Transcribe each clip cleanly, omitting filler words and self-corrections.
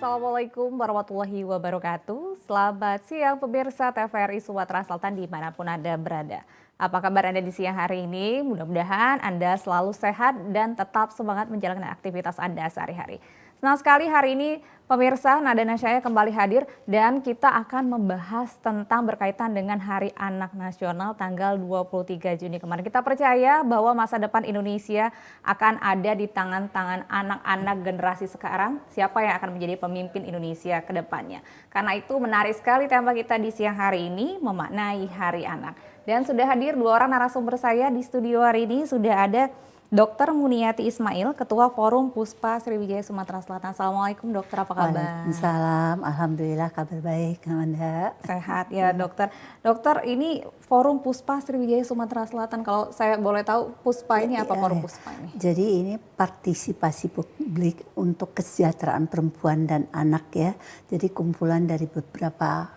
Assalamualaikum warahmatullahi wabarakatuh. Selamat siang pemirsa TVRI Sumatera Selatan dimanapun Anda berada. Apa kabar Anda di siang hari ini? Mudah-mudahan Anda selalu sehat dan tetap semangat menjalankan aktivitas Anda sehari-hari. Senang sekali hari ini pemirsa Nada Nasyaya kembali hadir dan kita akan membahas tentang berkaitan dengan Hari Anak Nasional tanggal 23 Juni kemarin. Kita percaya bahwa masa depan Indonesia akan ada di tangan-tangan anak-anak generasi sekarang. Siapa yang akan menjadi pemimpin Indonesia ke depannya. Karena itu menarik sekali tema kita di siang hari ini memaknai Hari Anak. Dan sudah hadir dua orang narasumber saya di studio hari ini. Sudah ada Dr. Muniati Ismail, Ketua Forum Puspa Sriwijaya Sumatera Selatan. Assalamualaikum dokter, apa kabar? Waalaikumsalam, alhamdulillah kabar baik, Anda. Sehat ya dokter. Dokter, ini Forum Puspa Sriwijaya Sumatera Selatan. Kalau saya boleh tahu Puspa ini apa Forum Puspa ini? Jadi ini partisipasi publik untuk kesejahteraan perempuan dan anak ya. Jadi kumpulan dari beberapa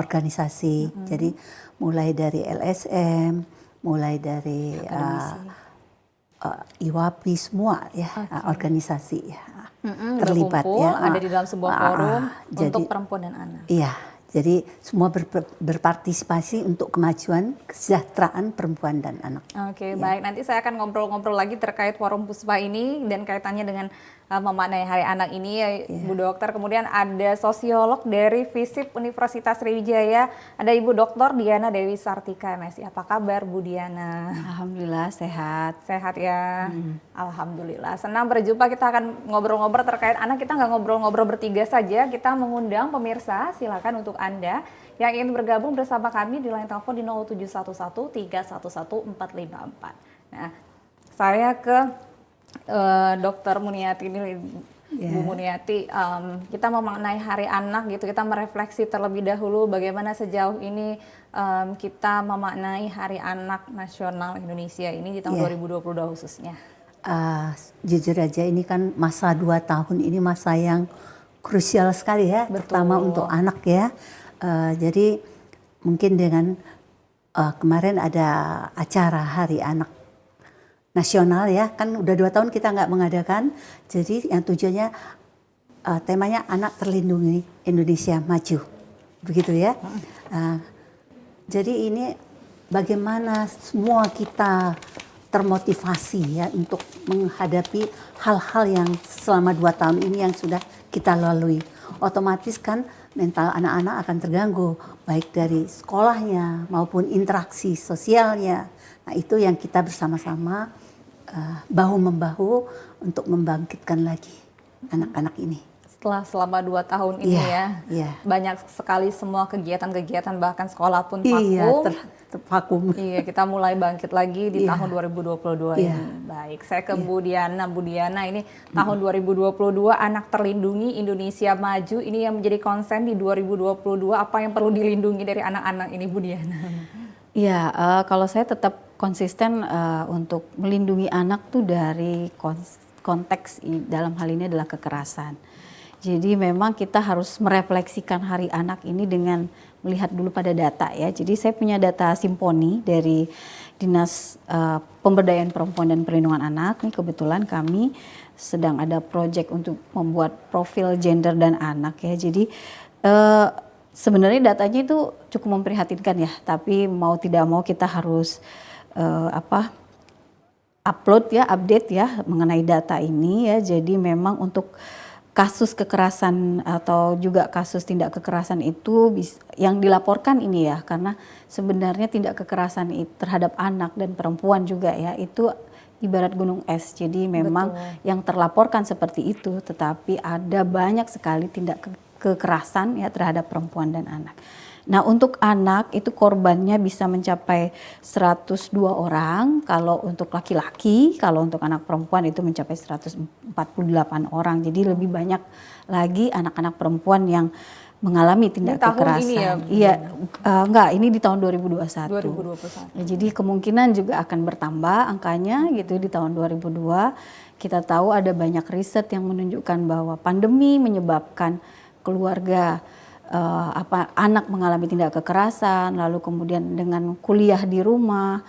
organisasi. Jadi mulai dari LSM, mulai dari IWAPI semua ya, organisasi ya, terlibat berkumpul, ya. Ada di dalam sebuah forum untuk perempuan dan anak. Iya, jadi semua berpartisipasi untuk kemajuan kesejahteraan perempuan dan anak. Oke, baik. Nanti saya akan ngobrol-ngobrol lagi terkait Forum Puspa ini dan kaitannya dengan memaknai Hari Anak ini ya, Bu Dokter. Kemudian ada sosiolog dari FISIP Universitas Sriwijaya, ada Ibu Dr. Diana Dewi Sartika MSI. Apa kabar Bu Diana? Alhamdulillah sehat. Sehat ya, Alhamdulillah. Senang berjumpa, kita akan ngobrol-ngobrol terkait anak. Kita nggak ngobrol-ngobrol bertiga saja, kita mengundang pemirsa. Silakan untuk Anda yang ingin bergabung bersama kami di line telepon di 0711 311 454. Nah, saya ke Dokter Muniati ini, Bu Muniati, kita memaknai Hari Anak gitu, kita merefleksi terlebih dahulu bagaimana sejauh ini kita memaknai Hari Anak Nasional Indonesia ini di tahun 2022 khususnya. Jujur aja ini kan masa 2 tahun ini masa yang krusial sekali ya, terutama untuk anak ya. Jadi mungkin dengan kemarin ada acara Hari Anak Nasional ya, kan udah 2 tahun kita nggak mengadakan. Jadi yang tujuannya temanya anak terlindungi Indonesia maju, begitu ya. Jadi ini bagaimana semua kita termotivasi ya untuk menghadapi hal-hal yang selama 2 tahun ini yang sudah kita lalui. Otomatis kan mental anak-anak akan terganggu, baik dari sekolahnya maupun interaksi sosialnya. Nah itu yang kita bersama-sama bahu-membahu untuk membangkitkan lagi anak-anak ini. Selama 2 tahun ini banyak sekali semua kegiatan-kegiatan, bahkan sekolah pun vakum. Iya, tervakum. Iya, kita mulai bangkit lagi di tahun 2022 ini. Baik, saya ke Bu Diana. Bu Diana, ini tahun 2022 anak terlindungi Indonesia maju, ini yang menjadi konsen di 2022. Apa yang perlu dilindungi dari anak-anak ini, Bu Diana? Iya, kalau saya tetap konsisten untuk melindungi anak tuh dari konteks dalam hal ini adalah kekerasan. Jadi memang kita harus merefleksikan Hari Anak ini dengan melihat dulu pada data ya. Jadi saya punya data Simponi dari Dinas Pemberdayaan Perempuan dan Perlindungan Anak. Ini kebetulan kami sedang ada proyek untuk membuat profil gender dan anak ya. Jadi sebenarnya datanya itu cukup memprihatinkan ya. Tapi mau tidak mau kita harus upload ya, update ya mengenai data ini ya. Jadi memang untuk kasus kekerasan atau juga kasus tindak kekerasan itu yang dilaporkan ini ya, karena sebenarnya tindak kekerasan terhadap anak dan perempuan juga ya itu ibarat gunung es. Jadi memang yang terlaporkan seperti itu, tetapi ada banyak sekali tindak kekerasan ya terhadap perempuan dan anak. Nah untuk anak itu korbannya bisa mencapai 102 orang, kalau untuk laki-laki, kalau untuk anak perempuan itu mencapai 148 orang. Jadi lebih banyak lagi anak-anak perempuan yang mengalami tindak kekerasan. Ini ya? Iya, enggak, ini di tahun 2021. 2021. Ya, jadi kemungkinan juga akan bertambah angkanya gitu di tahun 2002. Kita tahu ada banyak riset yang menunjukkan bahwa pandemi menyebabkan keluarga anak mengalami tindak kekerasan, lalu kemudian dengan kuliah di rumah,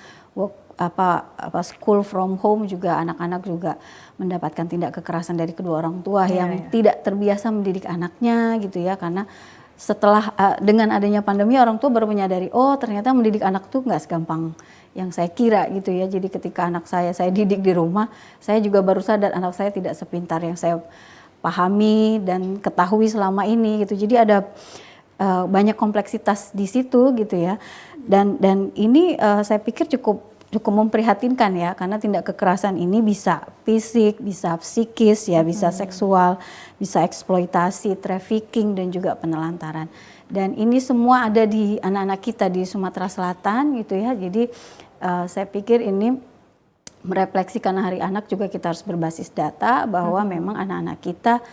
school from home juga anak-anak juga mendapatkan tindak kekerasan dari kedua orang tua yang tidak terbiasa mendidik anaknya gitu ya, karena setelah dengan adanya pandemi orang tua baru menyadari oh ternyata mendidik anak tuh nggak segampang yang saya kira gitu ya. Jadi ketika anak saya didik di rumah, saya juga baru sadar anak saya tidak sepintar yang saya pahami dan ketahui selama ini gitu. Jadi ada banyak kompleksitas di situ gitu ya. Dan ini saya pikir cukup memprihatinkan ya, karena tindak kekerasan ini bisa fisik, bisa psikis ya, bisa seksual, bisa eksploitasi, trafficking dan juga penelantaran. Dan ini semua ada di anak-anak kita di Sumatera Selatan gitu ya. Jadi saya pikir ini merefleksikan Hari Anak juga kita harus berbasis data bahwa memang anak-anak kita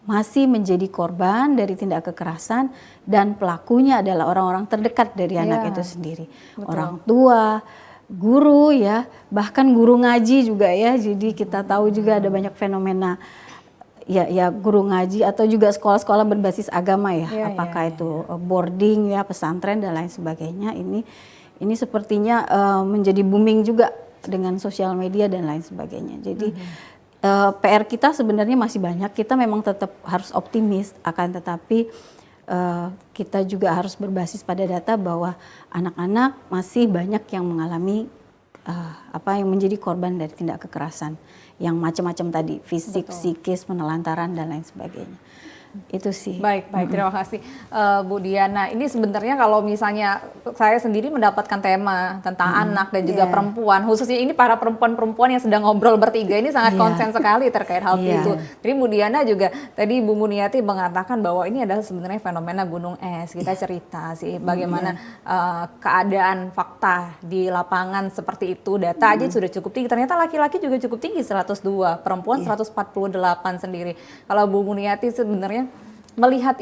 masih menjadi korban dari tindak kekerasan dan pelakunya adalah orang-orang terdekat dari anak itu sendiri. Betul. Orang tua, guru ya, bahkan guru ngaji juga ya. Jadi kita tahu juga ada banyak fenomena ya guru ngaji atau juga sekolah-sekolah berbasis agama ya. Apakah itu boarding ya, pesantren dan lain sebagainya. Ini sepertinya menjadi booming juga dengan sosial media dan lain sebagainya. Jadi PR kita sebenarnya masih banyak. Kita memang tetap harus optimis, akan tetapi kita juga harus berbasis pada data bahwa anak-anak masih banyak yang mengalami yang menjadi korban dari tindak kekerasan yang macam-macam tadi, fisik, psikis, penelantaran dan lain sebagainya. Itu sih. Baik, terima kasih Bu Diana. Ini sebenarnya kalau misalnya saya sendiri mendapatkan tema tentang anak dan juga perempuan, khususnya ini para perempuan-perempuan yang sedang ngobrol bertiga ini sangat konsen sekali terkait hal itu. Jadi Bu Diana juga tadi Bu Muniati mengatakan bahwa ini adalah sebenarnya fenomena gunung es. Kita cerita sih bagaimana keadaan fakta di lapangan seperti itu. Data aja sudah cukup tinggi. Ternyata laki-laki juga cukup tinggi 102, perempuan 148 sendiri. Kalau Bu Muniati sebenarnya melihat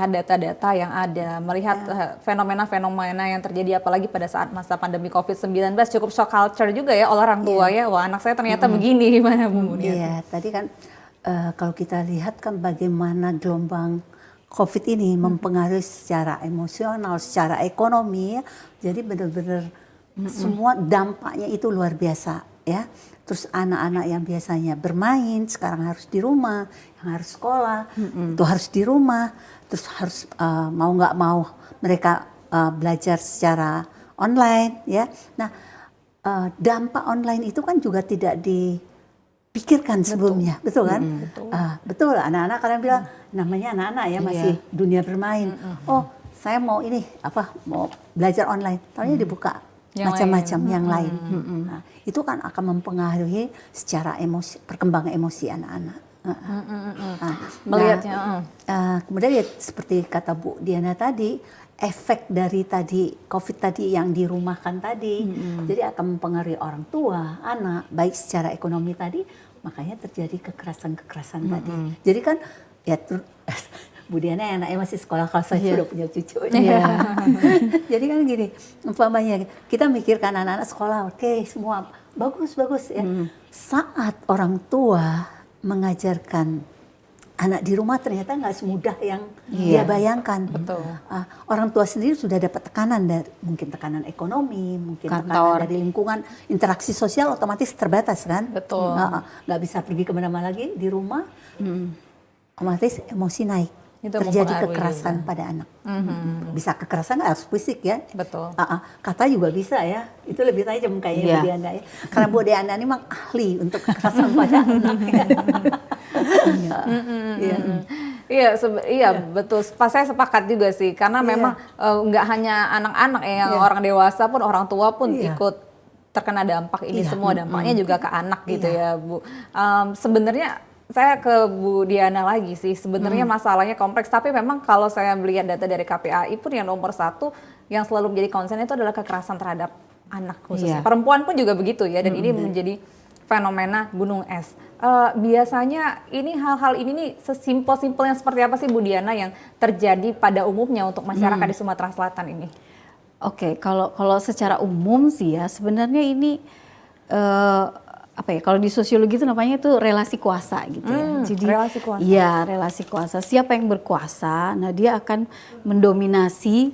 data-data yang ada, melihat fenomena-fenomena yang terjadi apalagi pada saat masa pandemi COVID-19 cukup shock culture juga ya oleh orang tua ya. Wah, anak saya ternyata begini, gimana Bu Muniati? Iya, tadi kan kalau kita lihat kan bagaimana gelombang COVID ini mempengaruhi secara emosional, secara ekonomi ya. Jadi benar-benar semua dampaknya itu luar biasa ya. Terus anak-anak yang biasanya bermain sekarang harus di rumah, yang harus sekolah itu harus di rumah, terus harus mau nggak mau mereka belajar secara online ya. Nah dampak online itu kan juga tidak dipikirkan sebelumnya, betul kan? Betul, anak-anak kadang bilang namanya anak-anak ya masih dunia bermain. Oh saya mau mau belajar online, tahunya dibuka macam-macam yang lain. Nah, itu kan akan mempengaruhi secara emosi, perkembangan emosi anak-anak. Melihatnya. Kemudian ya seperti kata Bu Diana tadi, efek dari COVID tadi yang dirumahkan tadi, jadi akan mempengaruhi orang tua, anak, baik secara ekonomi tadi, makanya terjadi kekerasan-kekerasan tadi. Jadi kan ya Bu Diana anaknya masih sekolah, kalau saya sudah punya cucu. Jadi kan gini, umpamanya kita mikirkan anak-anak sekolah, oke, semua bagus ya. Saat orang tua mengajarkan anak di rumah ternyata nggak semudah yang dia bayangkan. Betul. Orang tua sendiri sudah dapat tekanan dari mungkin tekanan ekonomi, mungkin tekanan dari lingkungan, interaksi sosial otomatis terbatas kan. Betul. Nggak bisa pergi kemana-mana lagi di rumah, otomatis emosi naik. Itu terjadi kekerasan pada anak. Bisa kekerasan nggak harus fisik ya. Betul. Kata juga bisa ya. Itu lebih tajam kayaknya Bu Diana ya. Karena Bu Diana ini memang ahli untuk kekerasan pada anak. Iya betul. Saya sepakat juga sih. Karena memang nggak hanya anak-anak yang orang dewasa pun, orang tua pun ikut terkena dampak ini semua. Dampaknya juga ke anak gitu ya Bu. Sebenarnya saya ke Bu Diana lagi sih, sebenarnya masalahnya kompleks, tapi memang kalau saya melihat data dari KPAI pun yang nomor satu yang selalu menjadi concern itu adalah kekerasan terhadap anak khususnya. Perempuan pun juga begitu ya, dan ini menjadi fenomena gunung es. Biasanya ini hal-hal ini nih sesimpel-simpelnya seperti apa sih Bu Diana yang terjadi pada umumnya untuk masyarakat di Sumatera Selatan ini? Oke, kalau secara umum sih ya sebenarnya ini kalau di sosiologi itu namanya itu relasi kuasa gitu ya. Jadi relasi kuasa. Iya, relasi kuasa. Siapa yang berkuasa, nah dia akan mendominasi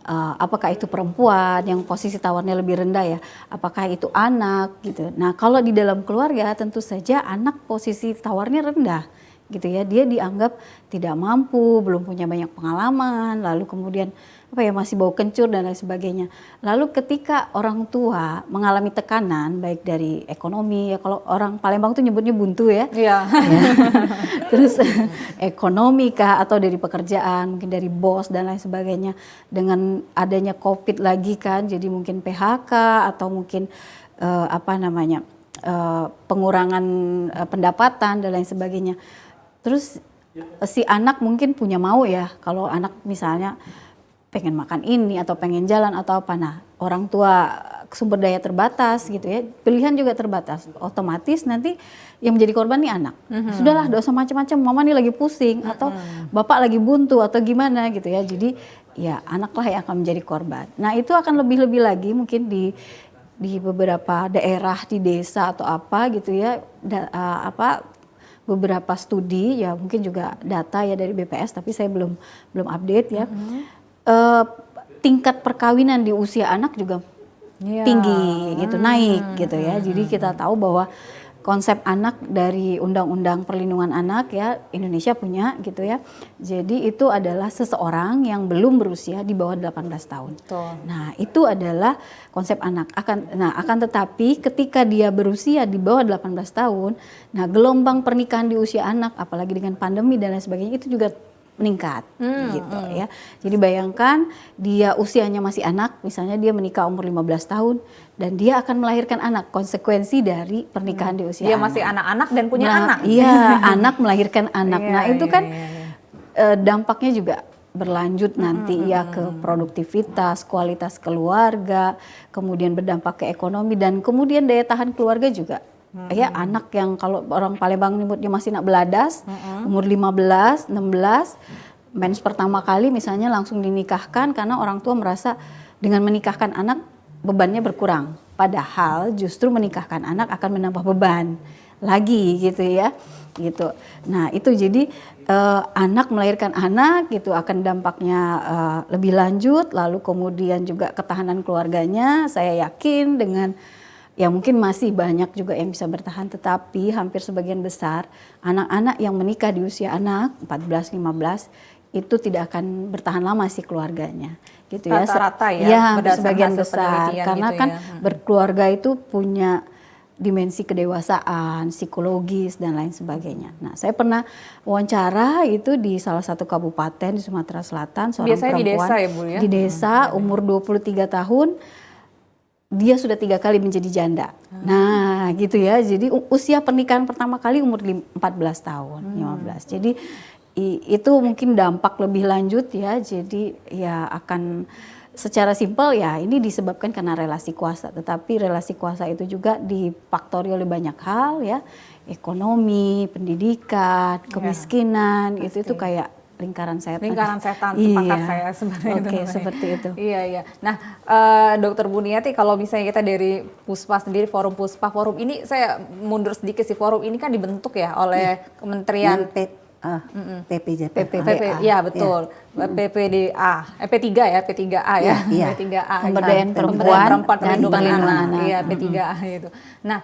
apakah itu perempuan yang posisi tawarnya lebih rendah ya, apakah itu anak gitu. Nah kalau di dalam keluarga tentu saja anak posisi tawarnya rendah gitu ya, dia dianggap tidak mampu, belum punya banyak pengalaman, lalu kemudian masih bau kencur dan lain sebagainya. Lalu ketika orang tua mengalami tekanan baik dari ekonomi ya, kalau orang Palembang tuh nyebutnya buntu ya. Iya. Terus ekonomi kah atau dari pekerjaan, mungkin dari bos dan lain sebagainya. Dengan adanya COVID lagi kan, jadi mungkin PHK atau mungkin pengurangan pendapatan dan lain sebagainya. Terus si anak mungkin punya mau ya, kalau anak misalnya pengen makan ini atau pengen jalan atau apa. Nah, orang tua sumber daya terbatas gitu ya, pilihan juga terbatas. Otomatis nanti yang menjadi korban nih anak. Sudahlah, gak usah macam-macam, mama nih lagi pusing atau bapak lagi buntu atau gimana gitu ya. Jadi ya anaklah yang akan menjadi korban. Nah, itu akan lebih-lebih lagi mungkin di beberapa daerah di desa atau apa gitu ya, beberapa studi ya, mungkin juga data ya dari BPS, tapi saya belum update ya. Tingkat perkawinan di usia anak juga tinggi gitu, naik gitu ya. Jadi kita tahu bahwa konsep anak dari Undang-Undang Perlindungan Anak ya, Indonesia punya gitu ya. Jadi itu adalah seseorang yang belum berusia di bawah 18 tahun. Betul. Nah, itu adalah konsep anak. Akan tetapi ketika dia berusia di bawah 18 tahun, nah gelombang pernikahan di usia anak apalagi dengan pandemi dan lain sebagainya itu juga meningkat gitu ya. Jadi bayangkan dia usianya masih anak, misalnya dia menikah umur 15 tahun dan dia akan melahirkan anak, konsekuensi dari pernikahan di usia Dia anak. masih anak-anak dan punya anak. Iya, anak melahirkan anak. Iya, Nah, itu iya, kan iya. dampaknya juga berlanjut nanti ya ke produktivitas, kualitas keluarga, kemudian berdampak ke ekonomi dan kemudian daya tahan keluarga juga. Ya, anak yang kalau orang Palembang nyebutnya masih nak beladas, umur 15, 16, mens pertama kali misalnya langsung dinikahkan karena orang tua merasa dengan menikahkan anak bebannya berkurang. Padahal justru menikahkan anak akan menambah beban lagi gitu ya. Gitu. Nah, itu jadi anak melahirkan anak gitu akan dampaknya lebih lanjut, lalu kemudian juga ketahanan keluarganya saya yakin dengan ya mungkin masih banyak juga yang bisa bertahan, tetapi hampir sebagian besar anak-anak yang menikah di usia anak 14-15 itu tidak akan bertahan lama sih keluarganya gitu ya. Rata-rata ya, Ya, berdasarkan sebagian hasil besar penelitian karena gitu kan ya. berkeluarga itu punya dimensi kedewasaan, psikologis dan lain sebagainya. Nah, saya pernah wawancara itu di salah satu kabupaten di Sumatera Selatan, seorang Biasanya di perempuan desa ya, Bu, ya? di desa umur 23 tahun. Dia sudah 3 kali menjadi janda. Nah, gitu ya. Jadi usia pernikahan pertama kali umur 14 tahun, 15. Jadi itu mungkin dampak lebih lanjut ya. Jadi ya akan secara simpel ya ini disebabkan karena relasi kuasa. Tetapi relasi kuasa itu juga difaktori oleh banyak hal ya. Ekonomi, pendidikan, kemiskinan, itu kayak lingkaran setan. Lingkaran setan, sepakat Iya. saya sebenarnya. Oke, seperti itu. Iya, iya. Nah, Dokter Buniati, kalau misalnya kita dari Puspa sendiri, forum Puspa, forum ini saya mundur sedikit sih, forum ini kan dibentuk ya oleh Kementerian PPJPA. ya betul. PPDA, P3 ya, P3A ya, Iya. P3A. Pemberdayaan Perempuan, dan Perlindungan Perlindungan Anak. Anak. Iya, P3A gitu. Nah,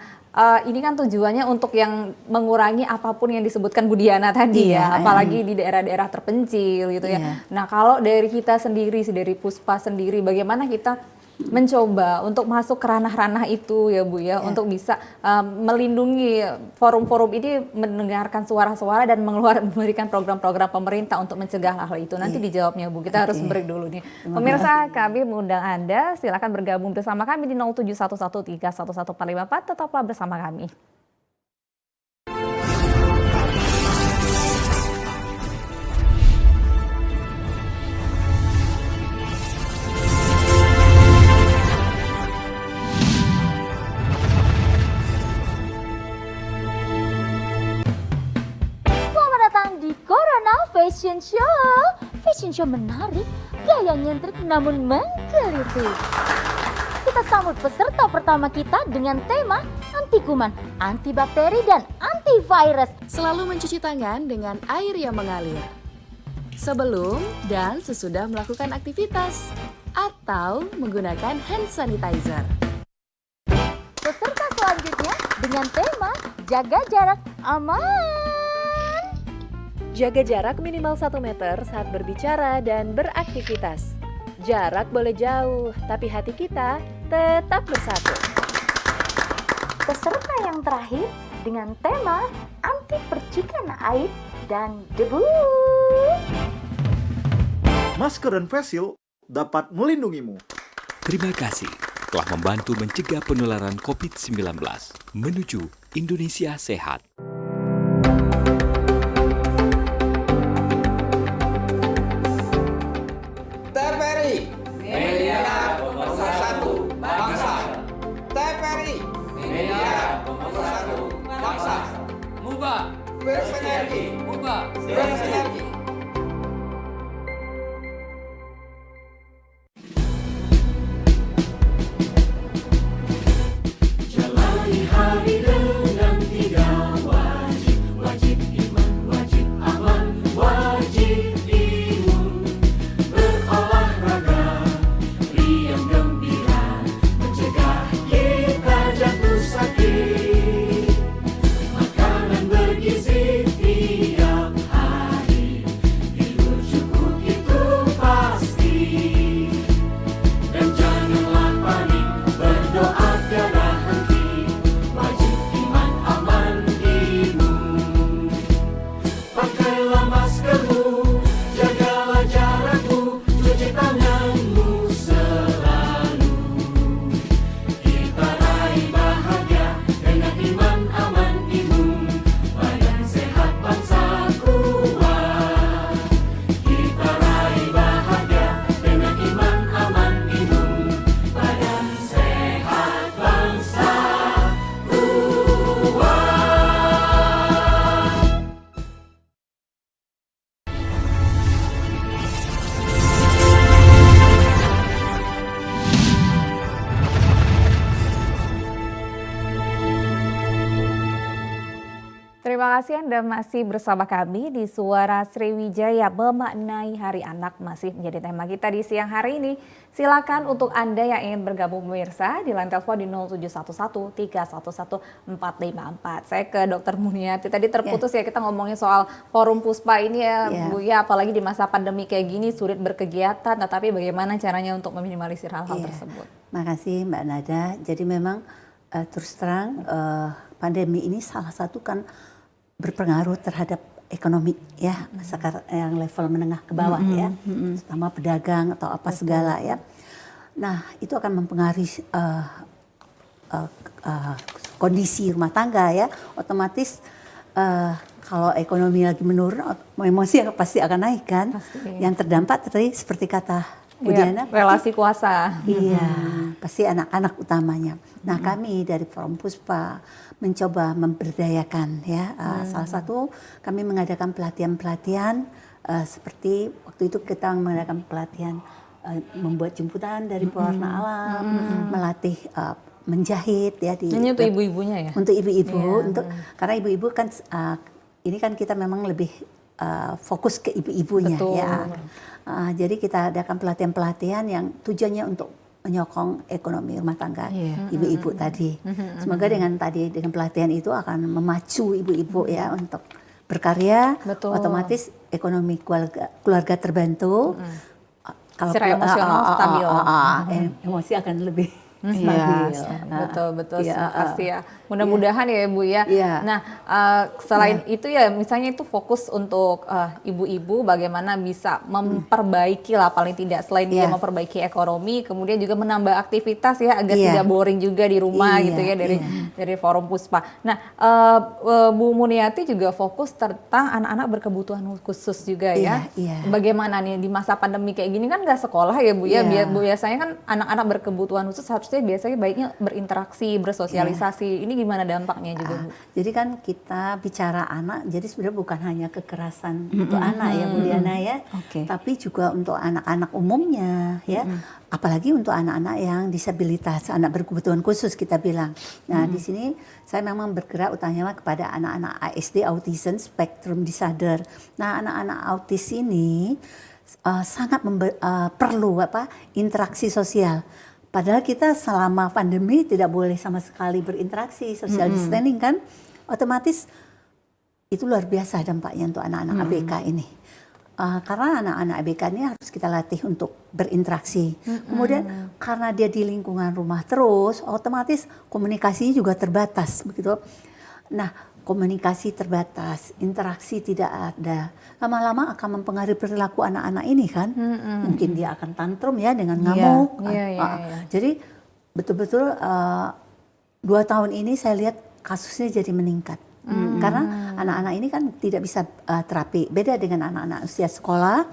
ini kan tujuannya untuk yang mengurangi apapun yang disebutkan Bu Diana tadi Iya, ya, apalagi di daerah-daerah terpencil gitu ya. Iya. Nah, kalau dari kita sendiri, dari Puspa sendiri, bagaimana kita mencoba untuk masuk ke ranah-ranah itu ya Bu ya, untuk bisa melindungi forum-forum ini, mendengarkan suara-suara dan memberikan program-program pemerintah untuk mencegah hal itu. Nanti dijawabnya Bu, kita harus break dulu nih. Pemirsa, kami mengundang Anda, silakan bergabung bersama kami di 0711311454, tetaplah bersama kami. Selamat datang di Corona Fashion Show. Fashion show menarik, gaya nyentrik namun menggelitik. Kita sambut peserta pertama kita dengan tema anti kuman, anti bakteri, dan antivirus. Selalu mencuci tangan dengan air yang mengalir sebelum dan sesudah melakukan aktivitas. atau menggunakan hand sanitizer. Peserta selanjutnya dengan tema Jaga Jarak Aman. Jaga jarak minimal 1 meter saat berbicara dan beraktivitas. Jarak boleh jauh, tapi hati kita tetap bersatu. Peserta yang terakhir dengan tema Anti Percikan Air dan Debu. Masker dan face shield dapat melindungimu. Terima kasih telah membantu mencegah penularan COVID-19 menuju Indonesia sehat. TVRI Media Pemersatu Bangsa. TVRI Media Pemersatu Bangsa. Muba bersinergi. Bersinergi. Jalani hari dengan 3 wajib. Wajib iman, wajib aman, wajib imun. Berolahraga, riang gembira, mencegah kita jatuh sakit. Makanan bergizi tiap hari, tidur cukup itu pasti. Dan janganlah panik, berdoa tiada henti. Wajib iman, aman, imun. Pakailah maskermu, jagalah jarakmu, cuci tanganmu selalu. Kita raih bahagia dengan iman, aman, imun. Badan sehat, bangsa kuat. Kita raih bahagia dengan iman, aman, imun. Badan sehat, bangsa kuat. Terima kasih Anda masih bersama kami di Suara Sriwijaya Memaknai Hari Anak masih menjadi tema kita di siang hari ini. Silakan untuk Anda yang ingin bergabung pemirsa di line telepon di 0711 311 454. Saya ke Dr. Muniati. Tadi terputus ya kita ngomongin soal Forum Puspa ini ya Bu ya, apalagi di masa pandemi kayak gini sulit berkegiatan, tetapi bagaimana caranya untuk meminimalisir hal-hal tersebut? Makasih Mbak Nada. Jadi memang terus terang pandemi ini salah satu kan berpengaruh terhadap ekonomi ya, sekarang yang level menengah ke bawah ya, terutama pedagang atau apa segala ya. Nah itu akan mempengaruhi kondisi rumah tangga ya, otomatis kalau ekonomi lagi menurun, emosi pasti akan naik kan. Yang terdampak tadi seperti kata Bu Diana, relasi kuasa. Iya, pasti anak-anak utamanya. Nah kami dari Forum Puspa mencoba memberdayakan ya. Salah satu kami mengadakan pelatihan-pelatihan seperti waktu itu kita mengadakan pelatihan membuat jemputan dari pewarna alam, melatih menjahit ya di. Ini untuk ibu-ibunya ya? Untuk ibu-ibu, karena ibu-ibu kan ini kan kita memang lebih fokus ke ibu-ibunya ya. Jadi kita adakan pelatihan-pelatihan yang tujuannya untuk menyokong ekonomi rumah tangga ibu-ibu tadi. Semoga dengan pelatihan itu akan memacu ibu-ibu ya untuk berkarya. Betul. Otomatis ekonomi keluarga terbantu. Kalau secara emosional stabil. Emosi akan lebih stabil. Betul pasti ya. Mudah-mudahan ya Bu ya. Nah selain itu ya misalnya itu fokus untuk ibu-ibu bagaimana bisa memperbaiki lah paling tidak selain dia memperbaiki ekonomi, kemudian juga menambah aktivitas ya agar tidak boring juga di rumah gitu ya dari Forum Puspa. Nah Bu Muniati juga fokus tentang anak-anak berkebutuhan khusus juga ya. Bagaimana nih di masa pandemi kayak gini kan nggak sekolah ya Bu ya. Biasanya kan anak-anak berkebutuhan khusus harusnya biasanya baiknya berinteraksi, bersosialisasi. Ini gimana dampaknya juga Bu? Jadi kan kita bicara anak, jadi sebenarnya bukan hanya kekerasan untuk anak ya Bu Diana ya, tapi juga untuk anak-anak umumnya ya, apalagi untuk anak-anak yang disabilitas, anak berkebutuhan khusus kita bilang. Nah di sini saya memang bergerak utamanya kepada anak-anak ASD, Autism Spectrum Disorder. Nah anak-anak autis ini sangat perlu interaksi sosial. Padahal kita selama pandemi tidak boleh sama sekali berinteraksi, social distancing kan, otomatis itu luar biasa dampaknya untuk anak-anak ABK ini. Karena anak-anak ABK ini harus kita latih untuk berinteraksi. Kemudian karena dia di lingkungan rumah terus, otomatis komunikasinya juga terbatas begitu. Nah, komunikasi terbatas, interaksi tidak ada. Lama-lama akan mempengaruhi perilaku anak-anak ini kan. Mungkin dia akan tantrum ya dengan ngamuk. Jadi betul-betul 2 tahun ini saya lihat kasusnya jadi meningkat. Karena anak-anak ini kan tidak bisa terapi. Beda dengan anak-anak usia sekolah,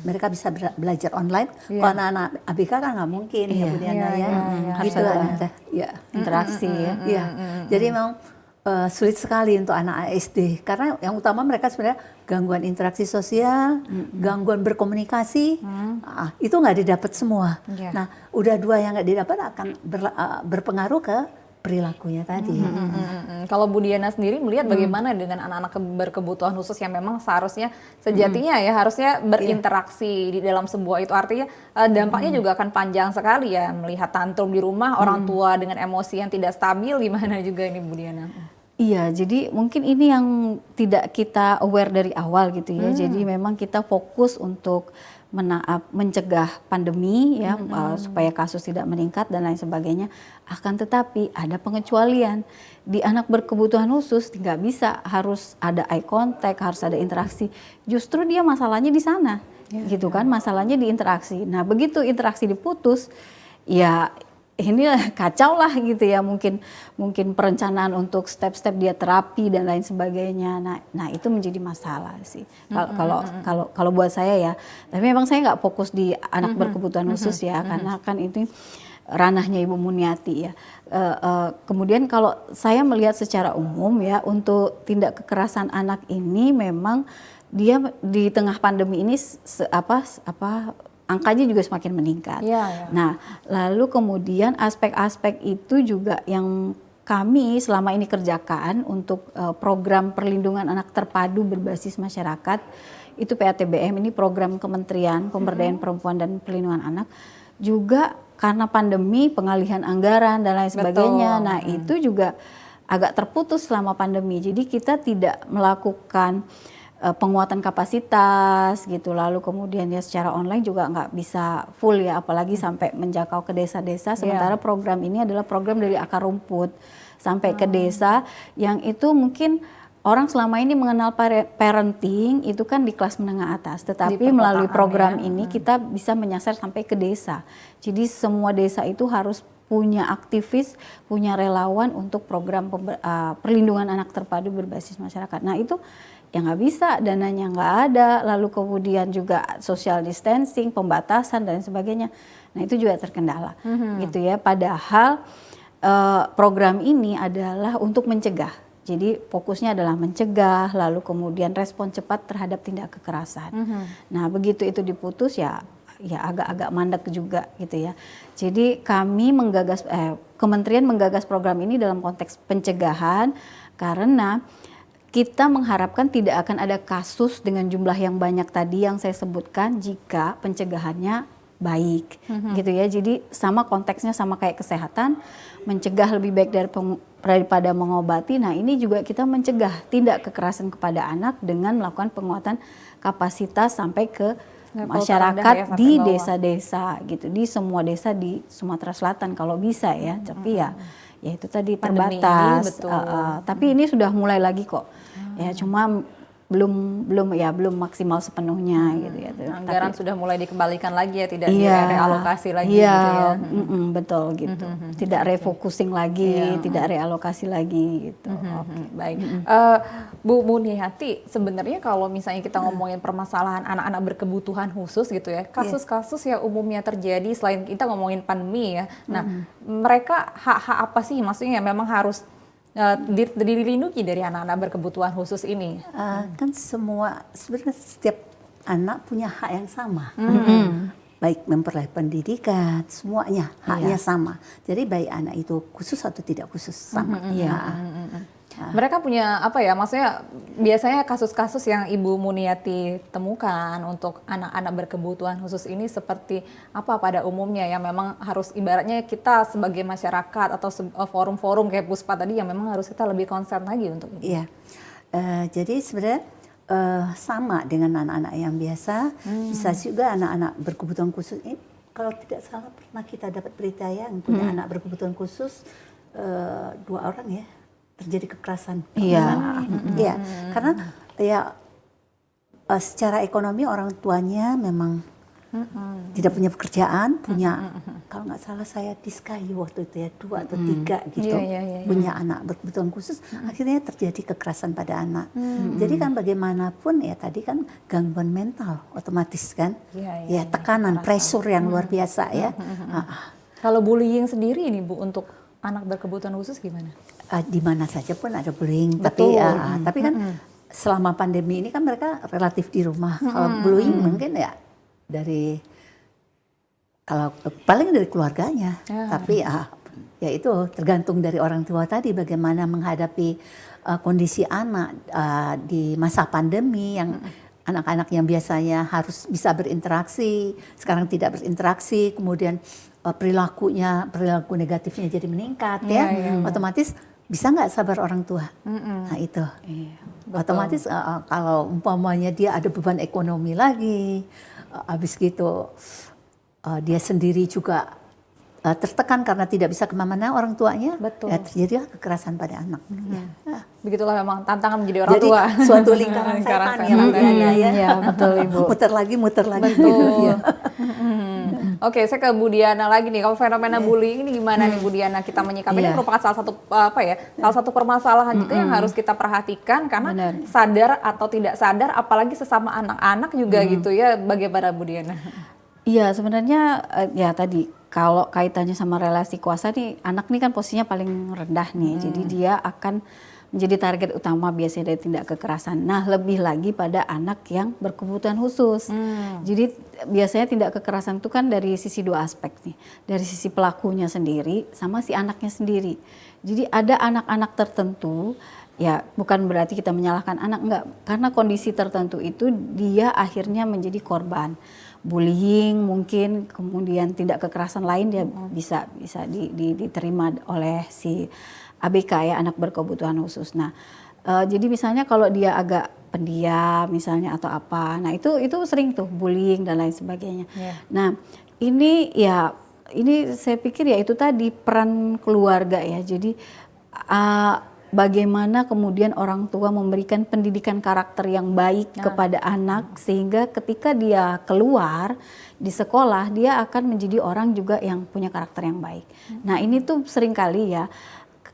mereka bisa belajar online. Kalau anak-anak ABK kan nggak mungkin ya Bu Diana ya. Harus ada interaksi ya. Jadi memang sulit sekali untuk anak SD. Karena yang utama mereka sebenarnya gangguan interaksi sosial, gangguan berkomunikasi, itu nggak didapat semua. Nah, udah 2 yang nggak didapat akan berpengaruh ke perilakunya tadi. Kalau Bu Diana sendiri melihat bagaimana dengan anak-anak berkebutuhan khusus yang memang seharusnya sejatinya ya harusnya berinteraksi di dalam sebuah itu, artinya dampaknya juga akan panjang sekali ya, melihat tantrum di rumah, orang tua dengan emosi yang tidak stabil, gimana juga ini Bu Diana? Iya, jadi mungkin ini yang tidak kita aware dari awal gitu ya. Jadi memang kita fokus untuk mencegah pandemi ya, supaya kasus tidak meningkat dan lain sebagainya. Akan tetapi ada pengecualian di anak berkebutuhan khusus, nggak bisa harus ada eye contact, harus ada interaksi. Justru dia masalahnya di sana, gitu kan? Masalahnya di interaksi. Nah, begitu interaksi diputus, ya ini kacau lah gitu ya, mungkin perencanaan untuk step-step dia terapi dan lain sebagainya. Nah itu menjadi masalah sih kalau buat saya ya. Tapi memang saya nggak fokus di anak berkebutuhan khusus ya, karena kan itu ranahnya Ibu Muniati ya. Kemudian kalau saya melihat secara umum ya, untuk tindak kekerasan anak ini memang dia di tengah pandemi ini angkanya juga semakin meningkat. Nah, lalu kemudian aspek-aspek itu juga yang kami selama ini kerjakan untuk program perlindungan anak terpadu berbasis masyarakat, itu PATBM, ini program Kementerian Pemberdayaan Perempuan dan Perlindungan Anak, juga karena pandemi, pengalihan anggaran dan lain sebagainya. Nah, itu juga agak terputus selama pandemi. Jadi kita tidak melakukan penguatan kapasitas gitu, lalu kemudian ya secara online juga nggak bisa full ya, apalagi sampai menjangkau ke desa-desa. Sementara program ini adalah program dari akar rumput sampai ke desa, yang itu mungkin orang selama ini mengenal parenting itu kan di kelas menengah atas, tetapi melalui program ini kita bisa menyasar sampai ke desa. Jadi semua desa itu harus punya aktivis, punya relawan untuk program perlindungan anak terpadu berbasis masyarakat. Nah itu ya nggak bisa, dananya nggak ada, lalu kemudian juga social distancing, pembatasan dan sebagainya. Nah itu juga terkendala, gitu ya. Padahal program ini adalah untuk mencegah. Jadi fokusnya adalah mencegah, lalu kemudian respon cepat terhadap tindak kekerasan. Nah begitu itu diputus ya agak-agak mandek juga gitu ya. Jadi kami Kementerian menggagas program ini dalam konteks pencegahan, karena kita mengharapkan tidak akan ada kasus dengan jumlah yang banyak tadi yang saya sebutkan jika pencegahannya baik, gitu ya. Jadi sama konteksnya sama kayak kesehatan, mencegah lebih baik daripada mengobati. Nah ini juga kita mencegah tindak kekerasan kepada anak dengan melakukan penguatan kapasitas sampai ke masyarakat di desa-desa gitu, di semua desa di Sumatera Selatan kalau bisa ya. Tapi ya itu tadi terbatas. Tapi ini sudah mulai lagi kok. Ya cuma belum maksimal sepenuhnya gitu ya. Anggaran sudah mulai dikembalikan lagi ya, tidak direalokasi lagi gitu ya. Betul gitu. Tidak refocusing lagi, tidak realokasi lagi gitu. Baik. Bu Muniati, sebenarnya kalau misalnya kita ngomongin permasalahan anak-anak berkebutuhan khusus gitu ya, kasus-kasus yang umumnya terjadi selain kita ngomongin pandemi ya. Nah, mereka hak-hak apa sih maksudnya yang memang harus dilindungi dari anak-anak berkebutuhan khusus ini? Kan sebenarnya setiap anak punya hak yang sama, baik memperoleh pendidikan, semuanya haknya sama. Jadi baik anak itu khusus atau tidak khusus sama. Mereka punya apa ya, maksudnya biasanya kasus-kasus yang Ibu Muniati temukan untuk anak-anak berkebutuhan khusus ini seperti apa pada umumnya yang memang harus ibaratnya kita sebagai masyarakat atau forum-forum kayak Puspa tadi yang memang harus kita lebih concern lagi untuk ini. Iya, jadi sebenarnya sama dengan anak-anak yang biasa, bisa juga anak-anak berkebutuhan khusus ini. Kalau tidak salah pernah kita dapat berita ya, yang punya anak berkebutuhan khusus 2 orang ya terjadi kekerasan. Iya, karena ya secara ekonomi orang tuanya memang tidak punya pekerjaan, punya kalau nggak salah saya di Sky waktu itu ya 2 atau 3 gitu, punya anak berkebutuhan khusus, akhirnya terjadi kekerasan pada anak. Jadi kan bagaimanapun ya tadi kan gangguan mental otomatis kan, ya tekanan, pressure yang luar biasa ya. Kalau bullying sendiri ini Bu untuk anak berkebutuhan khusus gimana? Di mana saja pun ada bullying, tapi kan selama pandemi ini kan mereka relatif di rumah. Kalau bullying mungkin ya dari kalau paling dari keluarganya, tapi ya itu tergantung dari orang tua tadi bagaimana menghadapi kondisi anak di masa pandemi yang anak-anak yang biasanya harus bisa berinteraksi sekarang tidak berinteraksi, kemudian perilaku negatifnya jadi meningkat otomatis bisa nggak sabar orang tua. Nah itu otomatis kalau umpamanya dia ada beban ekonomi lagi, habis gitu dia sendiri juga tertekan karena tidak bisa kemana-mana orang tuanya, ya terjadilah kekerasan pada anak. Begitulah memang tantangan menjadi orang Jadi, tua. suatu lingkaran setan ya. Betul Ibu. Muter lagi Betul. gitu. Ya. Oke, saya ke Bu Diana lagi nih. Kalau fenomena bullying ini gimana nih Bu Diana kita menyikapi? Ini merupakan salah satu salah satu permasalahan juga yang harus kita perhatikan karena sadar atau tidak sadar, apalagi sesama anak-anak juga gitu ya. Bagaimana Bu Diana? Iya, sebenarnya ya tadi kalau kaitannya sama relasi kuasa nih, anak nih kan posisinya paling rendah nih. Jadi dia akan menjadi target utama biasanya dari tindak kekerasan. Nah, lebih lagi pada anak yang berkebutuhan khusus. Jadi biasanya tindak kekerasan itu kan dari sisi 2 aspek nih. Dari sisi pelakunya sendiri sama si anaknya sendiri. Jadi ada anak-anak tertentu, ya bukan berarti kita menyalahkan anak, enggak. Karena kondisi tertentu itu dia akhirnya menjadi korban. Bullying mungkin, kemudian tindak kekerasan lain dia bisa diterima oleh si ABK ya, anak berkebutuhan khusus. Nah, jadi misalnya kalau dia agak pendiam misalnya atau apa, nah itu sering tuh bullying dan lain sebagainya. Nah, ini saya pikir ya itu tadi peran keluarga ya. Jadi bagaimana kemudian orang tua memberikan pendidikan karakter yang baik kepada anak sehingga ketika dia keluar di sekolah dia akan menjadi orang juga yang punya karakter yang baik. Nah, ini tuh seringkali ya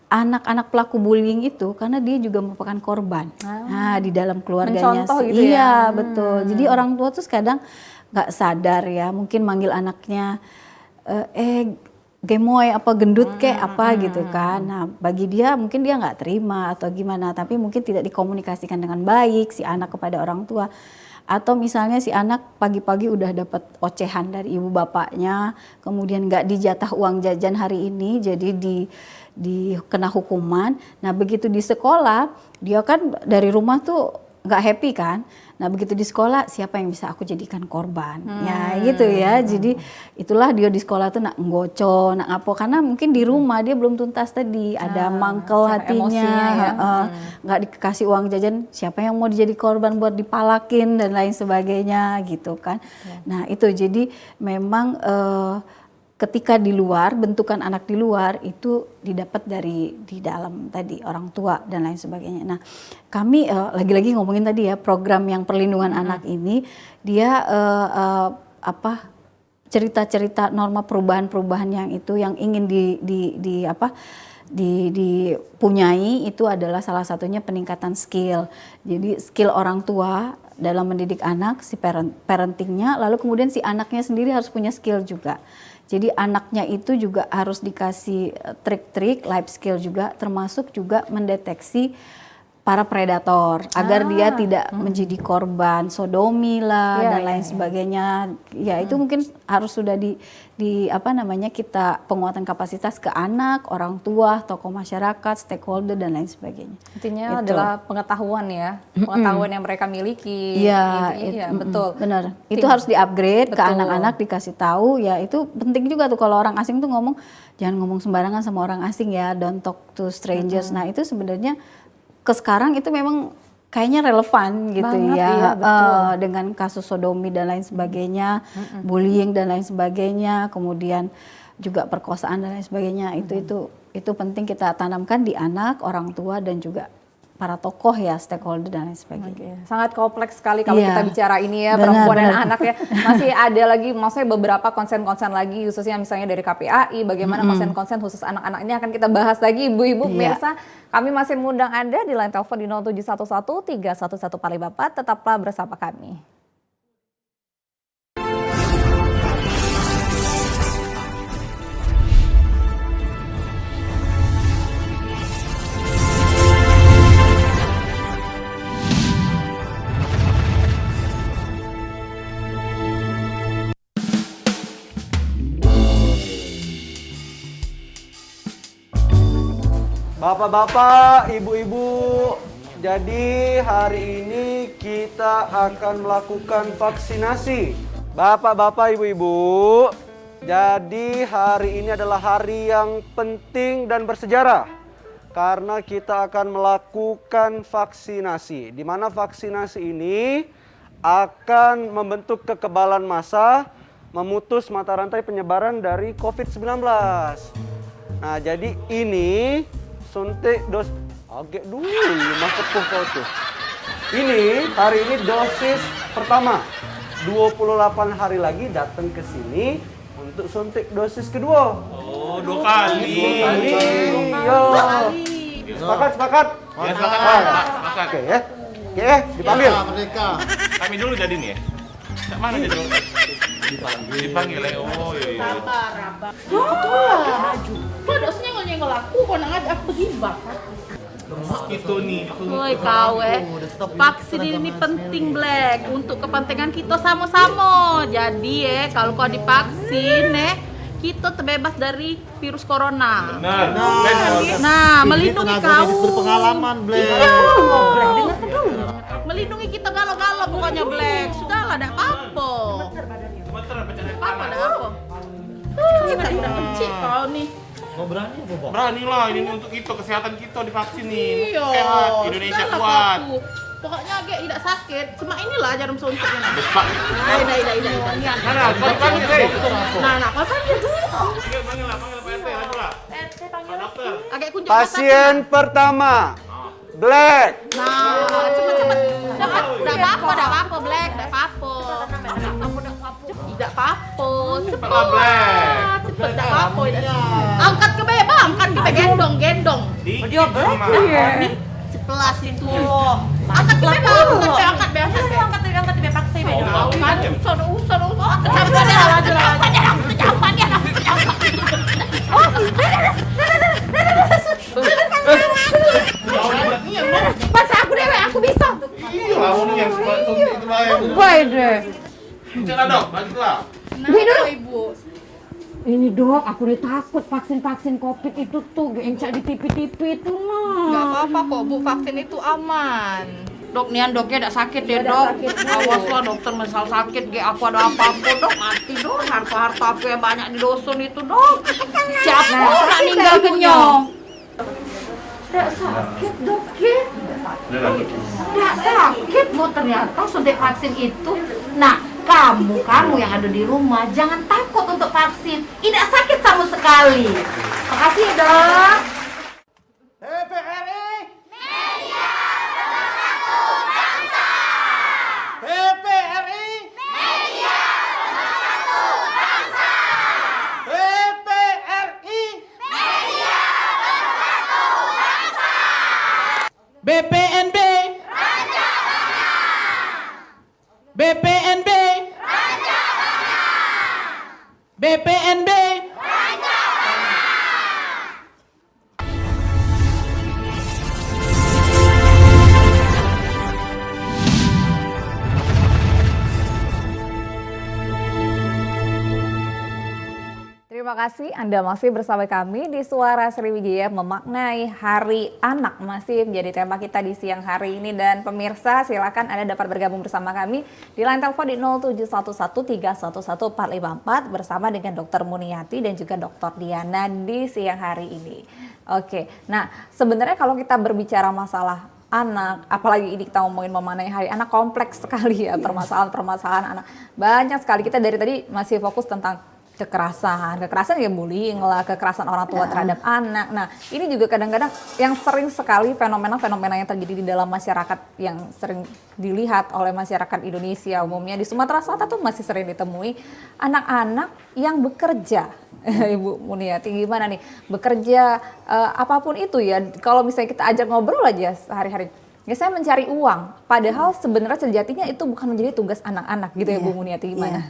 anak-anak pelaku bullying itu karena dia juga merupakan korban. Nah, di dalam keluarganya. Mencontoh gitu ya. Betul. Jadi orang tua tuh kadang nggak sadar ya, mungkin manggil anaknya gemoy apa gendut kek apa gitu kan. Nah, bagi dia mungkin dia nggak terima atau gimana, tapi mungkin tidak dikomunikasikan dengan baik si anak kepada orang tua. Atau misalnya si anak pagi-pagi udah dapat ocehan dari ibu bapaknya, kemudian nggak dijatah uang jajan hari ini, jadi kena hukuman. Nah, begitu di sekolah dia kan dari rumah tuh nggak happy kan. Nah, begitu di sekolah siapa yang bisa aku jadikan korban? Ya gitu ya. Jadi itulah dia di sekolah tuh nak ngoco, nak apa, karena mungkin di rumah dia belum tuntas tadi, ada mangkel hatinya, nggak dikasih uang jajan, siapa yang mau jadi korban buat dipalakin dan lain sebagainya gitu kan. Nah, itu jadi memang ketika di luar, bentukan anak di luar itu didapat dari di dalam tadi orang tua dan lain sebagainya. Nah, kami lagi-lagi ngomongin tadi ya program yang perlindungan anak ini, dia cerita-cerita norma perubahan-perubahan yang itu yang ingin dipunyai itu adalah salah satunya peningkatan skill. Jadi skill orang tua dalam mendidik anak, si parentingnya, lalu kemudian si anaknya sendiri harus punya skill juga. Jadi anaknya itu juga harus dikasih trik-trik, life skill juga, termasuk juga mendeteksi para predator agar dia tidak menjadi korban sodomi lah dan lain sebagainya. Ya itu mungkin harus sudah di kita penguatan kapasitas ke anak, orang tua, tokoh masyarakat, stakeholder dan lain sebagainya. Intinya adalah pengetahuan ya, pengetahuan yang mereka miliki. Iya, betul. Benar. Itu harus di-upgrade ke anak-anak, dikasih tahu. Ya itu penting juga tuh kalau orang asing tuh ngomong, jangan ngomong sembarangan sama orang asing ya, don't talk to strangers. Nah itu sebenarnya ke sekarang itu memang kayaknya relevan gitu ya, dengan kasus sodomi dan lain sebagainya, bullying dan lain sebagainya, kemudian juga perkosaan dan lain sebagainya. Itu penting kita tanamkan di anak, orang tua dan juga para tokoh ya, stakeholder dan lain sebagainya. Sangat kompleks sekali kalau kita bicara ini ya, perempuan dan anak ya. Masih ada lagi, maksudnya beberapa konsen-konsen lagi, khususnya misalnya dari KPAI, bagaimana konsen-konsen khusus anak-anak ini akan kita bahas lagi, ibu-ibu pemirsa. Kami masih mengundang Anda di line telepon di 0711 311 454, tetaplah bersama kami. Bapak-bapak, ibu-ibu, jadi hari ini kita akan melakukan vaksinasi. Bapak-bapak, ibu-ibu, jadi hari ini adalah hari yang penting dan bersejarah karena kita akan melakukan vaksinasi, di mana vaksinasi ini akan membentuk kekebalan massa, memutus mata rantai penyebaran dari COVID-19. Nah, jadi ini suntik agak dulu mas sepuh kau tuh. Ini hari ini dosis pertama. 28 hari lagi datang ke sini untuk suntik dosis kedua. Oh, 2 kali. 2 kali. Yo. Sepakat. Ya, sepakat. Oke ya. Oke, dipanggil. Kami dulu jadi nih ya. Mana jadi dulu? Dipanggil ya. Oh iya. Kok dosnya nyenggol aku, kok ngajak aku begibak. Itu nih. Woi kau vaksin ini penting Black untuk kepentingan kita sama-sama. Jadi kalau kau divaksin kita terbebas dari virus corona. Benar. Nah, melindungi kau. Berpengalaman Black. Iya. Melindungi kita galau-galau pokoknya Black. Sudahlah, enggak apa-apa. Apa ada apa? Kita udah kecil kau nih. Mau berani apa, Bang? Berani lah, ini untuk kita, kesehatan kita divaksin nih. Iya. Sehat, Indonesia Sudahlah, kuat. Papu. Pokoknya agak tidak sakit. Cuma inilah jarum suntiknya. Nah, Mana? Panggil deh. Nah, kau panggil dulu. Panggil Pak RT, laju lah. Pak dokter. Agak kunjung Pasien pertama. Black. Nah, cepet-cepet. Udah apa-apa, Black. Udah apa-apa. Tidak apa-apa. Cepet. Cepet, tidak apa-apa. Angkat ke bawah, angkat ke bawah. Gendong. Dia Black. Ini sepelas itu. Angkat ke bawah, angkat ke bawah. Angkat ke bawah, paksa ini. Usah. Pas aku dewe, aku bisa. Iya, ini yang suntik itu lah yang. Baik deh. Cara dok, baliklah. Ibu. Ini dok, aku udah takut vaksin COVID itu tuh, encak di TV-TV itu mah. Gak apa-apa kok Bu, vaksin itu aman. Dok, nian doknya tidak sakit ya dok. Awaslah dokter misal sakit, aku ada apa-apa dok, mati dok. Harta-harta aku yang banyak di dosun itu dok. Siapa orang ninggal kenyong? Tidak sakit dok, tidak sakit mau ternyata suntik vaksin itu. Nah, kamu yang ada di rumah jangan takut untuk vaksin, tidak sakit sama sekali. Makasih ya dok. TVRI Media Pemersatu Bangsa. TVRI Media Pemersatu Bangsa. TVRI Media Pemersatu Bangsa. BPNB Ranjabana. BPNB Ranjabana. BPNB Ranjabana. Terima kasih Anda masih bersama kami di Suara Sriwijaya memaknai Hari Anak, masih menjadi tema kita di siang hari ini. Dan pemirsa, silakan Anda dapat bergabung bersama kami di line telepon di 0711311454 bersama dengan Dr. Muniati dan juga Dr. Diana di siang hari ini. Oke, nah sebenarnya kalau kita berbicara masalah anak, apalagi ini kita ngomongin memaknai Hari Anak, kompleks sekali ya permasalahan-permasalahan anak. Banyak sekali, kita dari tadi masih fokus tentang kekerasan ya, bullying lah, kekerasan orang tua terhadap anak. Nah, ini juga kadang-kadang yang sering sekali fenomena-fenomena yang terjadi di dalam masyarakat yang sering dilihat oleh masyarakat Indonesia umumnya. Di Sumatera Selatan tuh masih sering ditemui anak-anak yang bekerja. Ibu Muniati, gimana nih bekerja apapun itu ya, kalau misalnya kita ajak ngobrol aja sehari-hari, ya saya mencari uang, padahal sebenarnya sejatinya itu bukan menjadi tugas anak-anak gitu ya, Bu Muniati, gimana?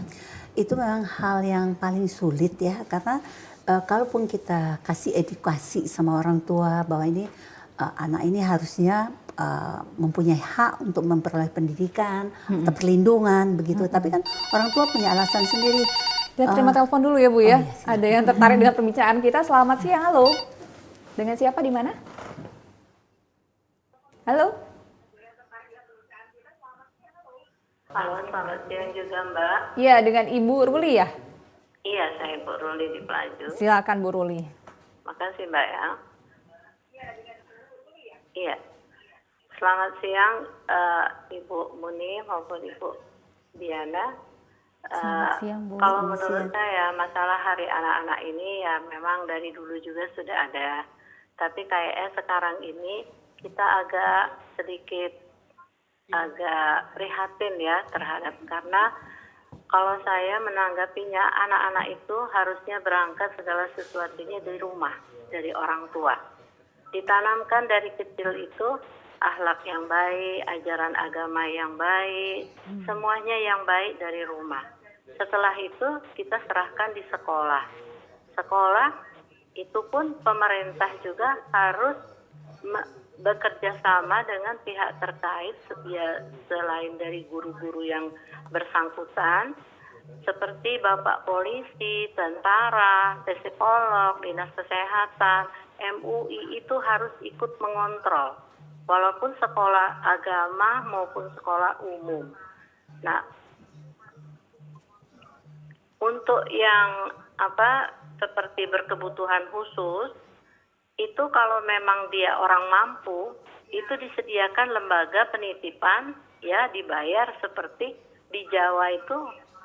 Itu memang hal yang paling sulit ya, karena kalaupun kita kasih edukasi sama orang tua bahwa ini anak ini harusnya mempunyai hak untuk memperoleh pendidikan atau perlindungan begitu, tapi kan orang tua punya alasan sendiri. Kita terima telepon dulu ya Bu ya. Ada yang tertarik dengan pembicaraan kita. Selamat siang, halo. Dengan siapa, di mana? Halo. Halo, selamat siang juga Mbak. Iya, dengan Ibu Ruli ya? Iya, saya Ibu Ruli di Pelaju. Silakan Bu Ruli. Makasih Mbak ya. Iya. Selamat siang Ibu Muni maupun Ibu Diana. Selamat siang, Bu. Kalau menurut saya masalah Hari Anak-anak ini ya memang dari dulu juga sudah ada. Tapi kayaknya sekarang ini kita agak prihatin ya terhadap, karena kalau saya menanggapinya anak-anak itu harusnya berangkat segala sesuatunya dari rumah, dari orang tua. Ditanamkan dari kecil itu akhlak yang baik, ajaran agama yang baik, semuanya yang baik dari rumah. Setelah itu kita serahkan di sekolah. Sekolah itu pun pemerintah juga harus bekerja sama dengan pihak terkait, ya, selain dari guru-guru yang bersangkutan, seperti Bapak Polisi, tentara, psikolog, dinas kesehatan, MUI itu harus ikut mengontrol, walaupun sekolah agama maupun sekolah umum. Nah, untuk yang seperti berkebutuhan khusus, itu kalau memang dia orang mampu, itu disediakan lembaga penitipan, ya dibayar, seperti di Jawa itu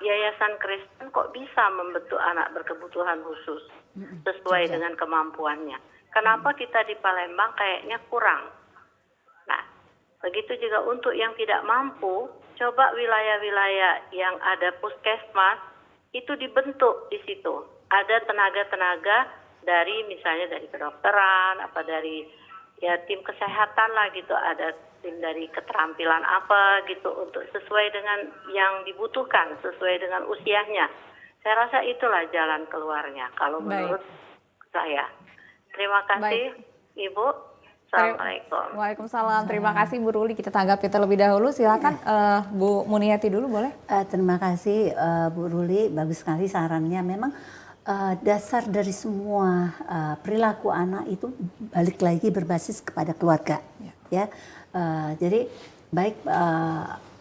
Yayasan Kristen kok bisa membentuk anak berkebutuhan khusus sesuai dengan kemampuannya. Kenapa kita di Palembang kayaknya kurang? Nah, begitu juga untuk yang tidak mampu, coba wilayah-wilayah yang ada puskesmas itu dibentuk di situ. Ada tenaga-tenaga dari misalnya dari kedokteran, apa dari ya tim kesehatan lah gitu, ada tim dari keterampilan apa gitu untuk sesuai dengan yang dibutuhkan, sesuai dengan usianya. Saya rasa itulah jalan keluarnya kalau menurut saya. Terima kasih Ibu. Assalamualaikum. Waalaikumsalam. Terima kasih Bu Ruli. Kita tanggapi terlebih dahulu. Silakan Bu Muniati dulu boleh? Terima kasih Bu Ruli, bagus sekali sarannya. Memang dasar dari semua perilaku anak itu balik lagi berbasis kepada keluarga, ya. Jadi baik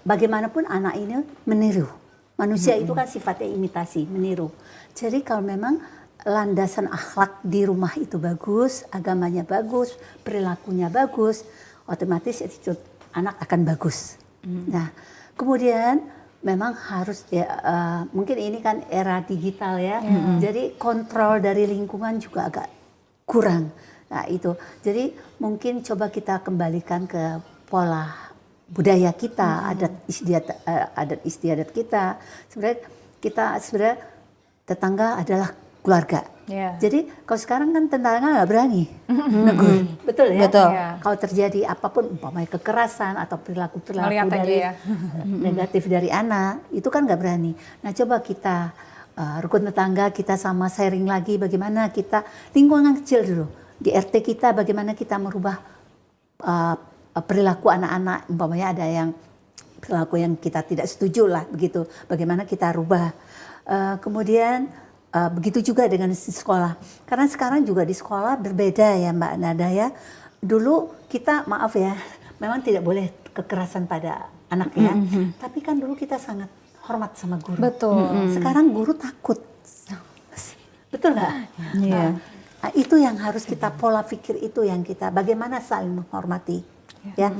bagaimanapun anak ini meniru. Manusia itu kan sifatnya imitasi, meniru. Jadi kalau memang landasan akhlak di rumah itu bagus, agamanya bagus, perilakunya bagus, otomatis attitude anak akan bagus. Nah, kemudian memang harus ya, mungkin ini kan era digital ya, jadi kontrol dari lingkungan juga agak kurang. Nah itu, jadi mungkin coba kita kembalikan ke pola budaya kita, adat istiadat kita. Sebenarnya tetangga adalah keluarga. Jadi kalau sekarang kan tetangga nggak berani negur, betul ya? Betul. Kalau terjadi apapun, umpamanya kekerasan atau perilaku dari negatif dari anak, itu kan nggak berani. Nah coba kita rukun tetangga kita sama sharing lagi bagaimana kita lingkungan kecil dulu di RT kita, bagaimana kita merubah perilaku anak-anak, umpamanya ada yang perilaku yang kita tidak setuju lah begitu, bagaimana kita rubah. Kemudian Begitu juga dengan di sekolah. Karena sekarang juga di sekolah berbeda ya Mbak Nada ya. Dulu kita maaf ya, memang tidak boleh kekerasan pada anak ya. Tapi kan dulu kita sangat hormat sama guru. Betul. Sekarang guru takut. Betul nggak? Iya. Itu yang harus kita pola pikir itu yang kita bagaimana saling menghormati. Ya,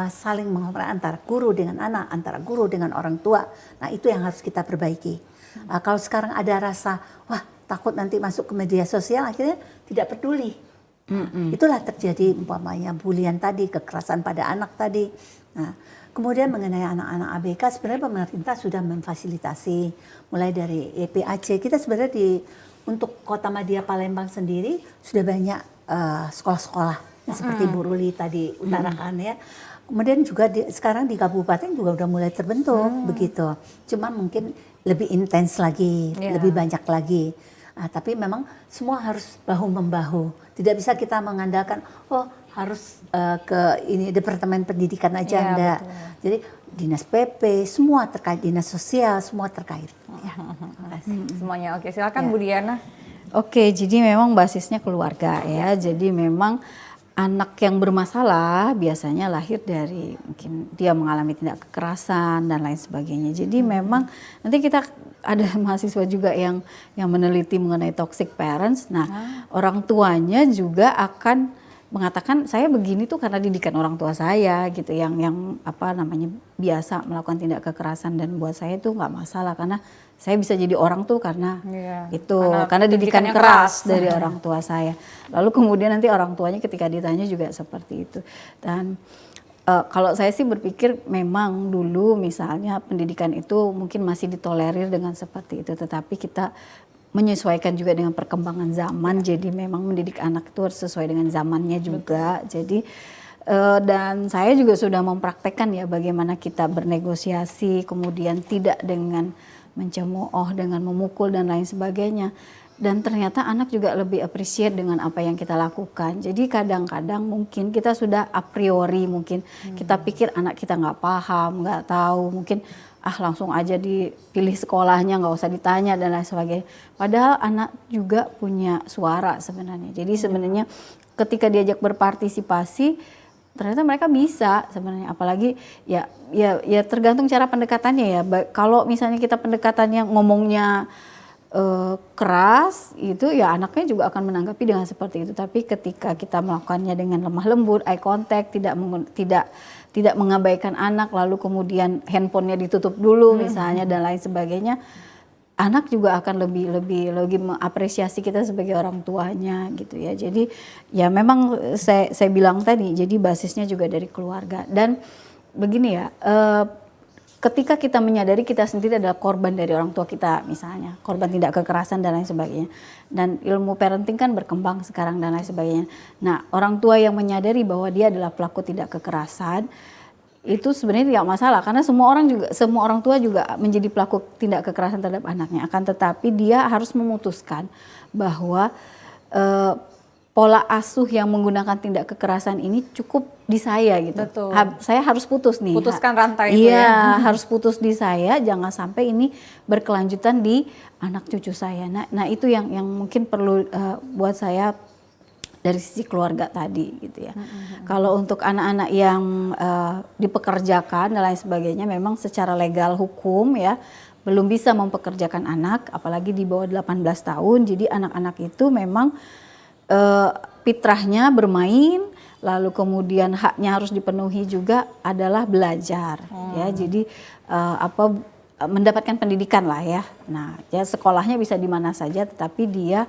saling menghormati antara guru dengan anak, antara guru dengan orang tua. Nah, itu yang harus kita perbaiki. Kalau sekarang ada rasa, wah takut nanti masuk ke media sosial, akhirnya tidak peduli. Itulah terjadi umpamanya bulian tadi, kekerasan pada anak tadi. Nah, kemudian mengenai anak-anak ABK, sebenarnya pemerintah sudah memfasilitasi, mulai dari EPAC. Kita sebenarnya untuk Kota Madya Palembang sendiri sudah banyak sekolah-sekolah seperti Bu Ruli tadi utarakan ya. Kemudian juga sekarang di kabupaten juga udah mulai terbentuk begitu. Cuma mungkin lebih intens lagi, lebih banyak lagi. Tapi memang semua harus bahu-membahu. Tidak bisa kita mengandalkan harus ke ini Departemen Pendidikan aja enggak. Jadi Dinas PP, semua terkait, Dinas Sosial, semua terkait. Ya. Semuanya oke, silakan Bu Diana. Oke, jadi memang basisnya keluarga ya. Jadi memang anak yang bermasalah biasanya lahir dari mungkin dia mengalami tindak kekerasan dan lain sebagainya. Jadi memang nanti kita ada mahasiswa juga yang meneliti mengenai toxic parents. Nah, orang tuanya juga akan mengatakan saya begini tuh karena didikan orang tua saya gitu, yang apa namanya biasa melakukan tindak kekerasan, dan buat saya itu nggak masalah karena saya bisa jadi orang tuh karena itu karena didikan keras dari orang tua saya. Lalu kemudian nanti orang tuanya ketika ditanya juga seperti itu. Dan kalau saya sih berpikir memang dulu misalnya pendidikan itu mungkin masih ditolerir dengan seperti itu, tetapi kita menyesuaikan juga dengan perkembangan zaman. Jadi memang mendidik anak itu harus sesuai dengan zamannya juga. Jadi dan saya juga sudah mempraktekkan ya bagaimana kita bernegosiasi, kemudian tidak dengan mencemooh, dengan memukul dan lain sebagainya. Dan ternyata anak juga lebih appreciate dengan apa yang kita lakukan. Jadi kadang-kadang mungkin kita sudah a priori mungkin kita pikir anak kita nggak paham, nggak tahu, mungkin langsung aja dipilih sekolahnya, nggak usah ditanya dan lain sebagainya. Padahal anak juga punya suara sebenarnya. Jadi sebenarnya ketika diajak berpartisipasi, ternyata mereka bisa sebenarnya. Apalagi ya tergantung cara pendekatannya ya. Kalau misalnya kita pendekatannya ngomongnya keras, itu ya anaknya juga akan menanggapi dengan seperti itu. Tapi ketika kita melakukannya dengan lemah lembut, eye contact, tidak mengabaikan anak, lalu kemudian handphonenya ditutup dulu misalnya dan lain sebagainya, anak juga akan lebih mengapresiasi kita sebagai orang tuanya gitu ya. Jadi ya memang saya bilang tadi, jadi basisnya juga dari keluarga. Dan begini ya, ketika kita menyadari kita sendiri adalah korban dari orang tua kita misalnya, korban tindak kekerasan dan lain sebagainya, dan ilmu parenting kan berkembang sekarang dan lain sebagainya. Nah, orang tua yang menyadari bahwa dia adalah pelaku tindak kekerasan, itu sebenarnya tidak masalah karena semua orang tua juga menjadi pelaku tindak kekerasan terhadap anaknya. Akan tetapi dia harus memutuskan bahwa pola asuh yang menggunakan tindak kekerasan ini cukup di saya gitu. Betul. Saya harus putus nih. Putuskan rantai itu ya. Iya, harus putus di saya, jangan sampai ini berkelanjutan di anak cucu saya. Nah itu yang mungkin perlu buat saya dari sisi keluarga tadi gitu ya. Kalau untuk anak-anak yang dipekerjakan dan lain sebagainya, memang secara legal hukum ya belum bisa mempekerjakan anak, apalagi di bawah 18 tahun. Jadi anak-anak itu memang fitrahnya bermain, lalu kemudian haknya harus dipenuhi juga adalah belajar ya. Jadi mendapatkan pendidikan lah ya. Nah, ya sekolahnya bisa di mana saja, tetapi dia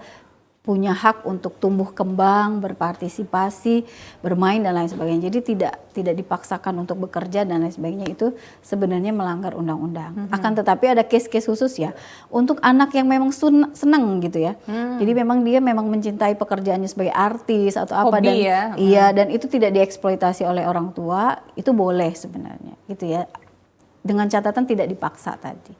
punya hak untuk tumbuh kembang, berpartisipasi, bermain dan lain sebagainya. Jadi tidak dipaksakan untuk bekerja dan lain sebagainya, itu sebenarnya melanggar undang-undang. Akan tetapi ada case-case khusus ya untuk anak yang memang senang gitu ya. Jadi memang dia memang mencintai pekerjaannya sebagai artis atau apa, hobi dan ya. Iya, dan itu tidak dieksploitasi oleh orang tua, itu boleh sebenarnya gitu ya. Dengan catatan tidak dipaksa tadi,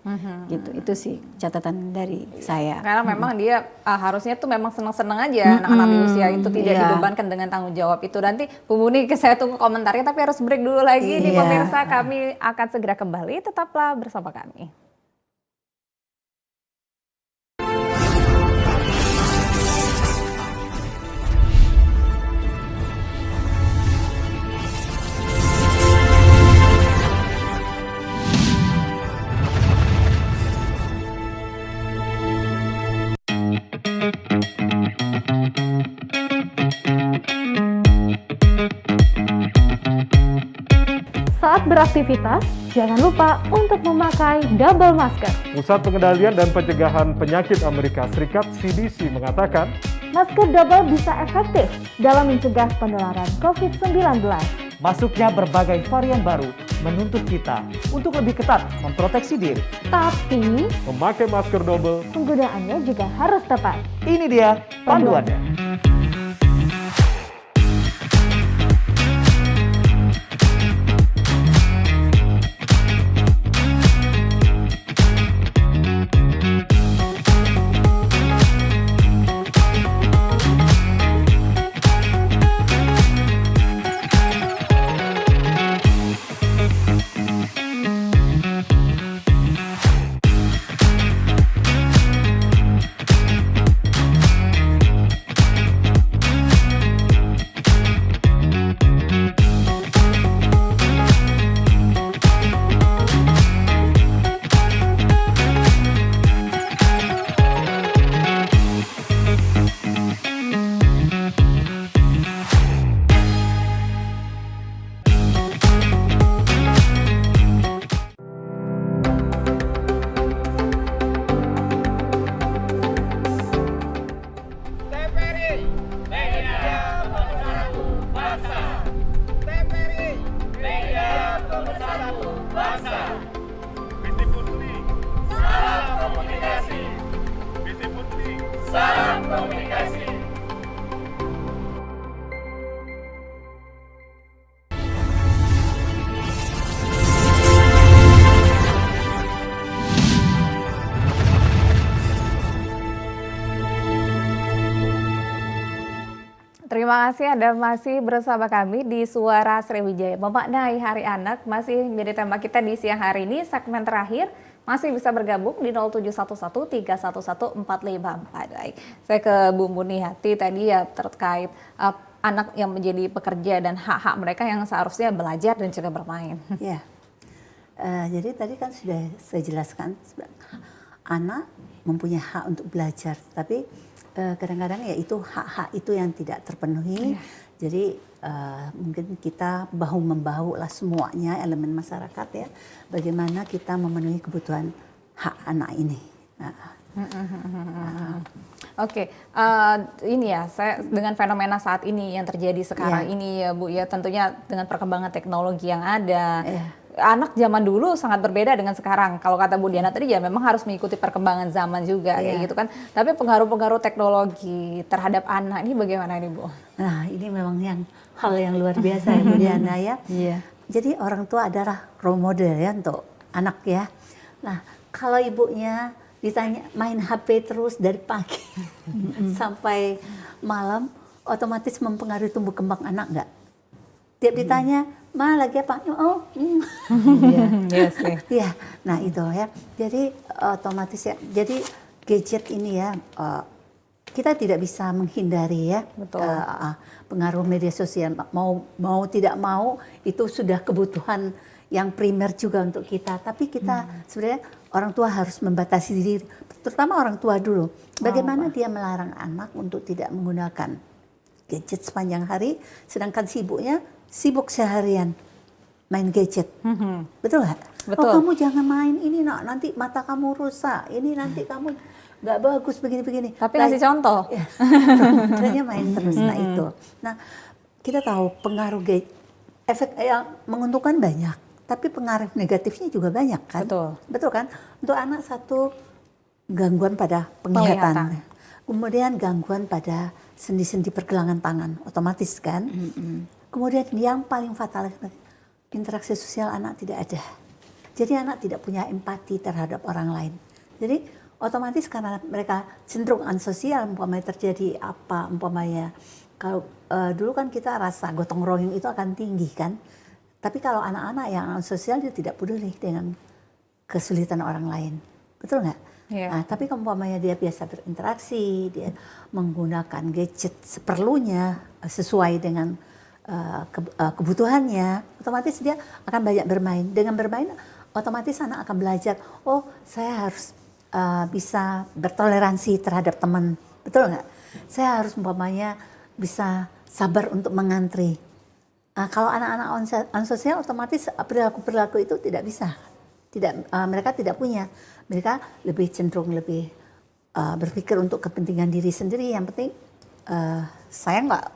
gitu. Itu sih catatan dari saya. Karena memang dia harusnya tuh memang senang-senang aja anak-anak di usia itu, tidak dibebankan dengan tanggung jawab itu. Nanti Bu Muni, saya tunggu komentarnya, tapi harus break dulu lagi nih pemirsa. Kami akan segera kembali, tetaplah bersama kami. beraktivitas, jangan lupa untuk memakai double masker. Pusat Pengendalian dan Pencegahan Penyakit Amerika Serikat (CDC) mengatakan, Masker double bisa efektif dalam mencegah penularan COVID-19. Masuknya berbagai varian baru menuntut kita untuk lebih ketat memproteksi diri. Tapi, memakai masker double, penggunaannya juga harus tepat. Ini dia panduannya. Terima kasih Anda masih bersama kami di Suara Sriwijaya. Memaknai Hari Anak masih menjadi tema kita di siang hari ini. Segmen terakhir masih bisa bergabung di 0711311454. Baik, saya ke Bu Munihati tadi ya terkait anak yang menjadi pekerja dan hak-hak mereka yang seharusnya belajar dan juga bermain. Ya, jadi tadi kan sudah saya jelaskan, anak mempunyai hak untuk belajar, tapi kadang-kadang ya itu hak-hak itu yang tidak terpenuhi. Jadi mungkin kita bahu-membahu lah semuanya elemen masyarakat ya, bagaimana kita memenuhi kebutuhan hak anak ini. Oke, ini ya, saya dengan fenomena saat ini yang terjadi sekarang ini ya Bu ya, tentunya dengan perkembangan teknologi yang ada. Anak zaman dulu sangat berbeda dengan sekarang. Kalau kata Bu Diana tadi ya memang harus mengikuti perkembangan zaman juga kayak gitu kan. Tapi pengaruh-pengaruh teknologi terhadap anak ini bagaimana ini Bu? Nah ini memang hal yang luar biasa ya Bu Diana ya. Jadi orang tua adalah role model ya untuk anak ya. Nah kalau ibunya ditanya main HP terus dari pagi sampai malam, otomatis mempengaruhi tumbuh kembang anak nggak? Tiap ditanya, Ma lagi apa? Oh, ya. Nah itu ya. Jadi otomatis ya. Jadi gadget ini ya, kita tidak bisa menghindari ya. Pengaruh media sosial. Mau tidak mau itu sudah kebutuhan yang primer juga untuk kita. Tapi kita sebenarnya orang tua harus membatasi diri, terutama orang tua dulu. Bagaimana dia melarang anak untuk tidak menggunakan gadget sepanjang hari, sedangkan sibuk seharian main gadget. Betul nggak? Betul. Oh kamu jangan main ini nak, nanti mata kamu rusak, ini nanti kamu nggak bagus begini-begini. Tapi ngasih contoh. Ya, makanya main terus. Nah itu. Nah kita tahu pengaruh gadget, efek yang menguntungkan banyak, tapi pengaruh negatifnya juga banyak kan? Betul kan? Untuk anak satu, gangguan pada penglihatan. Kemudian gangguan pada sendi-sendi pergelangan tangan, otomatis kan? Kemudian yang paling fatal, interaksi sosial anak tidak ada. Jadi anak tidak punya empati terhadap orang lain. Jadi otomatis karena mereka cenderung ansosial, umpamanya terjadi apa, umpamanya kalau dulu kan kita rasa gotong royong itu akan tinggi kan. Tapi kalau anak-anak yang ansosial dia tidak peduli dengan kesulitan orang lain. Betul nggak? Nah, tapi kalau umpamanya dia biasa berinteraksi, dia menggunakan gadget seperlunya, sesuai dengan kebutuhannya, otomatis dia akan banyak bermain. Dengan bermain, otomatis anak akan belajar, oh saya harus bisa bertoleransi terhadap teman. Betul nggak? Saya harus umpamanya bisa sabar untuk mengantri. Kalau anak-anak ansosial otomatis perilaku itu tidak bisa. Mereka tidak punya. Mereka lebih cenderung berpikir untuk kepentingan diri sendiri. Yang penting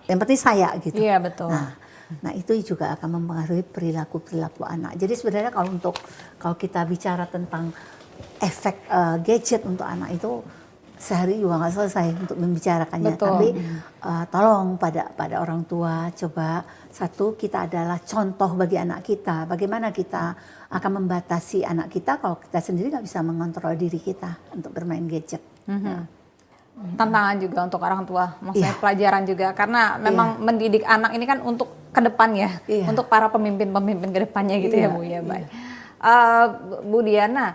yang penting saya gitu. Iya, betul. Nah itu juga akan mempengaruhi perilaku anak. Jadi sebenarnya kalau kita bicara tentang efek gadget untuk anak itu sehari juga nggak selesai untuk membicarakannya. Betul. Tapi tolong pada orang tua coba kita adalah contoh bagi anak kita. Bagaimana kita akan membatasi anak kita kalau kita sendiri nggak bisa mengontrol diri kita untuk bermain gadget. Tantangan juga untuk orang tua, maksudnya pelajaran juga, karena memang mendidik anak ini kan untuk kedepannya, untuk para pemimpin-pemimpin kedepannya gitu ya Bu ya. Baik. Bu Diana,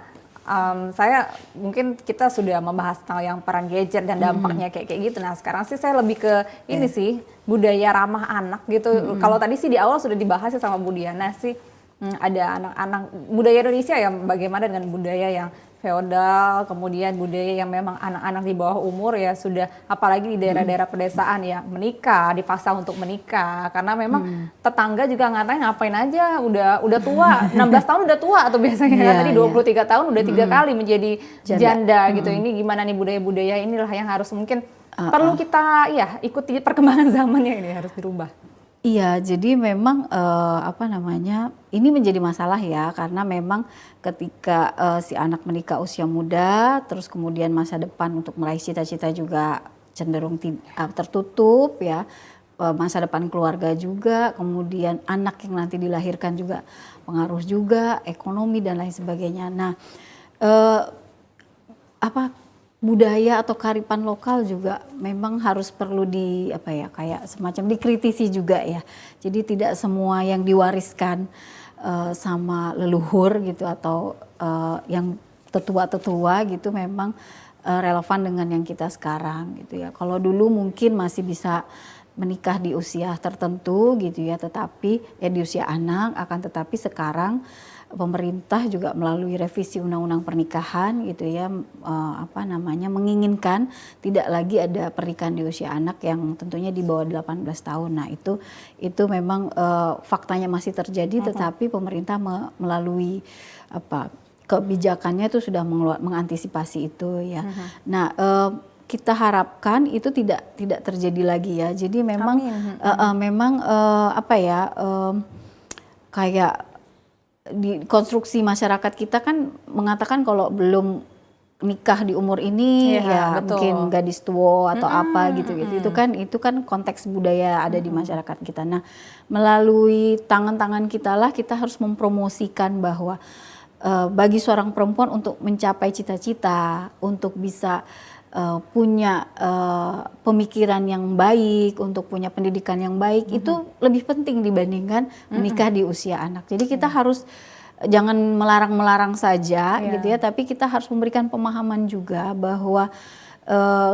saya mungkin kita sudah membahas tentang yang peran gadget dan dampaknya kayak gitu. Nah sekarang sih saya lebih ke ini sih, budaya ramah anak gitu. Kalau tadi sih di awal sudah dibahas ya sama Bu Diana sih, ada anak-anak budaya Indonesia ya, bagaimana dengan budaya yang feodal, kemudian budaya yang memang anak-anak di bawah umur ya sudah, apalagi di daerah-daerah pedesaan ya, menikah, dipaksa untuk menikah karena memang tetangga juga ngapain aja udah tua, 16 tahun udah tua atau biasanya tadi 23 tahun udah 3 kali menjadi janda gitu. Ini gimana nih budaya-budaya inilah yang harus mungkin perlu kita ikuti perkembangan zamannya, ini harus dirubah. Iya, jadi memang ini menjadi masalah ya, karena memang ketika si anak menikah usia muda, terus kemudian masa depan untuk meraih cita-cita juga cenderung tertutup ya, masa depan keluarga juga, kemudian anak yang nanti dilahirkan juga pengaruh juga, ekonomi dan lain sebagainya. Nah, budaya atau kearifan lokal juga memang harus perlu kayak semacam dikritisi juga ya. Jadi tidak semua yang diwariskan sama leluhur gitu atau yang tetua-tetua gitu memang relevan dengan yang kita sekarang gitu ya. Kalau dulu mungkin masih bisa menikah di usia tertentu gitu ya, tetapi di usia anak, akan tetapi sekarang pemerintah juga melalui revisi undang-undang pernikahan gitu ya, menginginkan tidak lagi ada pernikahan di usia anak yang tentunya di bawah 18 tahun. Nah itu memang faktanya masih terjadi, tetapi pemerintah melalui kebijakannya itu sudah mengantisipasi itu ya. Nah kita harapkan itu tidak terjadi lagi ya. Jadi memang kayak di konstruksi masyarakat kita kan mengatakan kalau belum nikah di umur ini mungkin gadis tua atau apa gitu. Itu kan konteks budaya ada di masyarakat kita. Nah, melalui tangan-tangan kita lah kita harus mempromosikan bahwa bagi seorang perempuan untuk mencapai cita-cita, untuk bisa punya pemikiran yang baik, untuk punya pendidikan yang baik, itu lebih penting dibandingkan menikah di usia anak. Jadi kita harus jangan melarang-melarang saja gitu ya, tapi kita harus memberikan pemahaman juga bahwa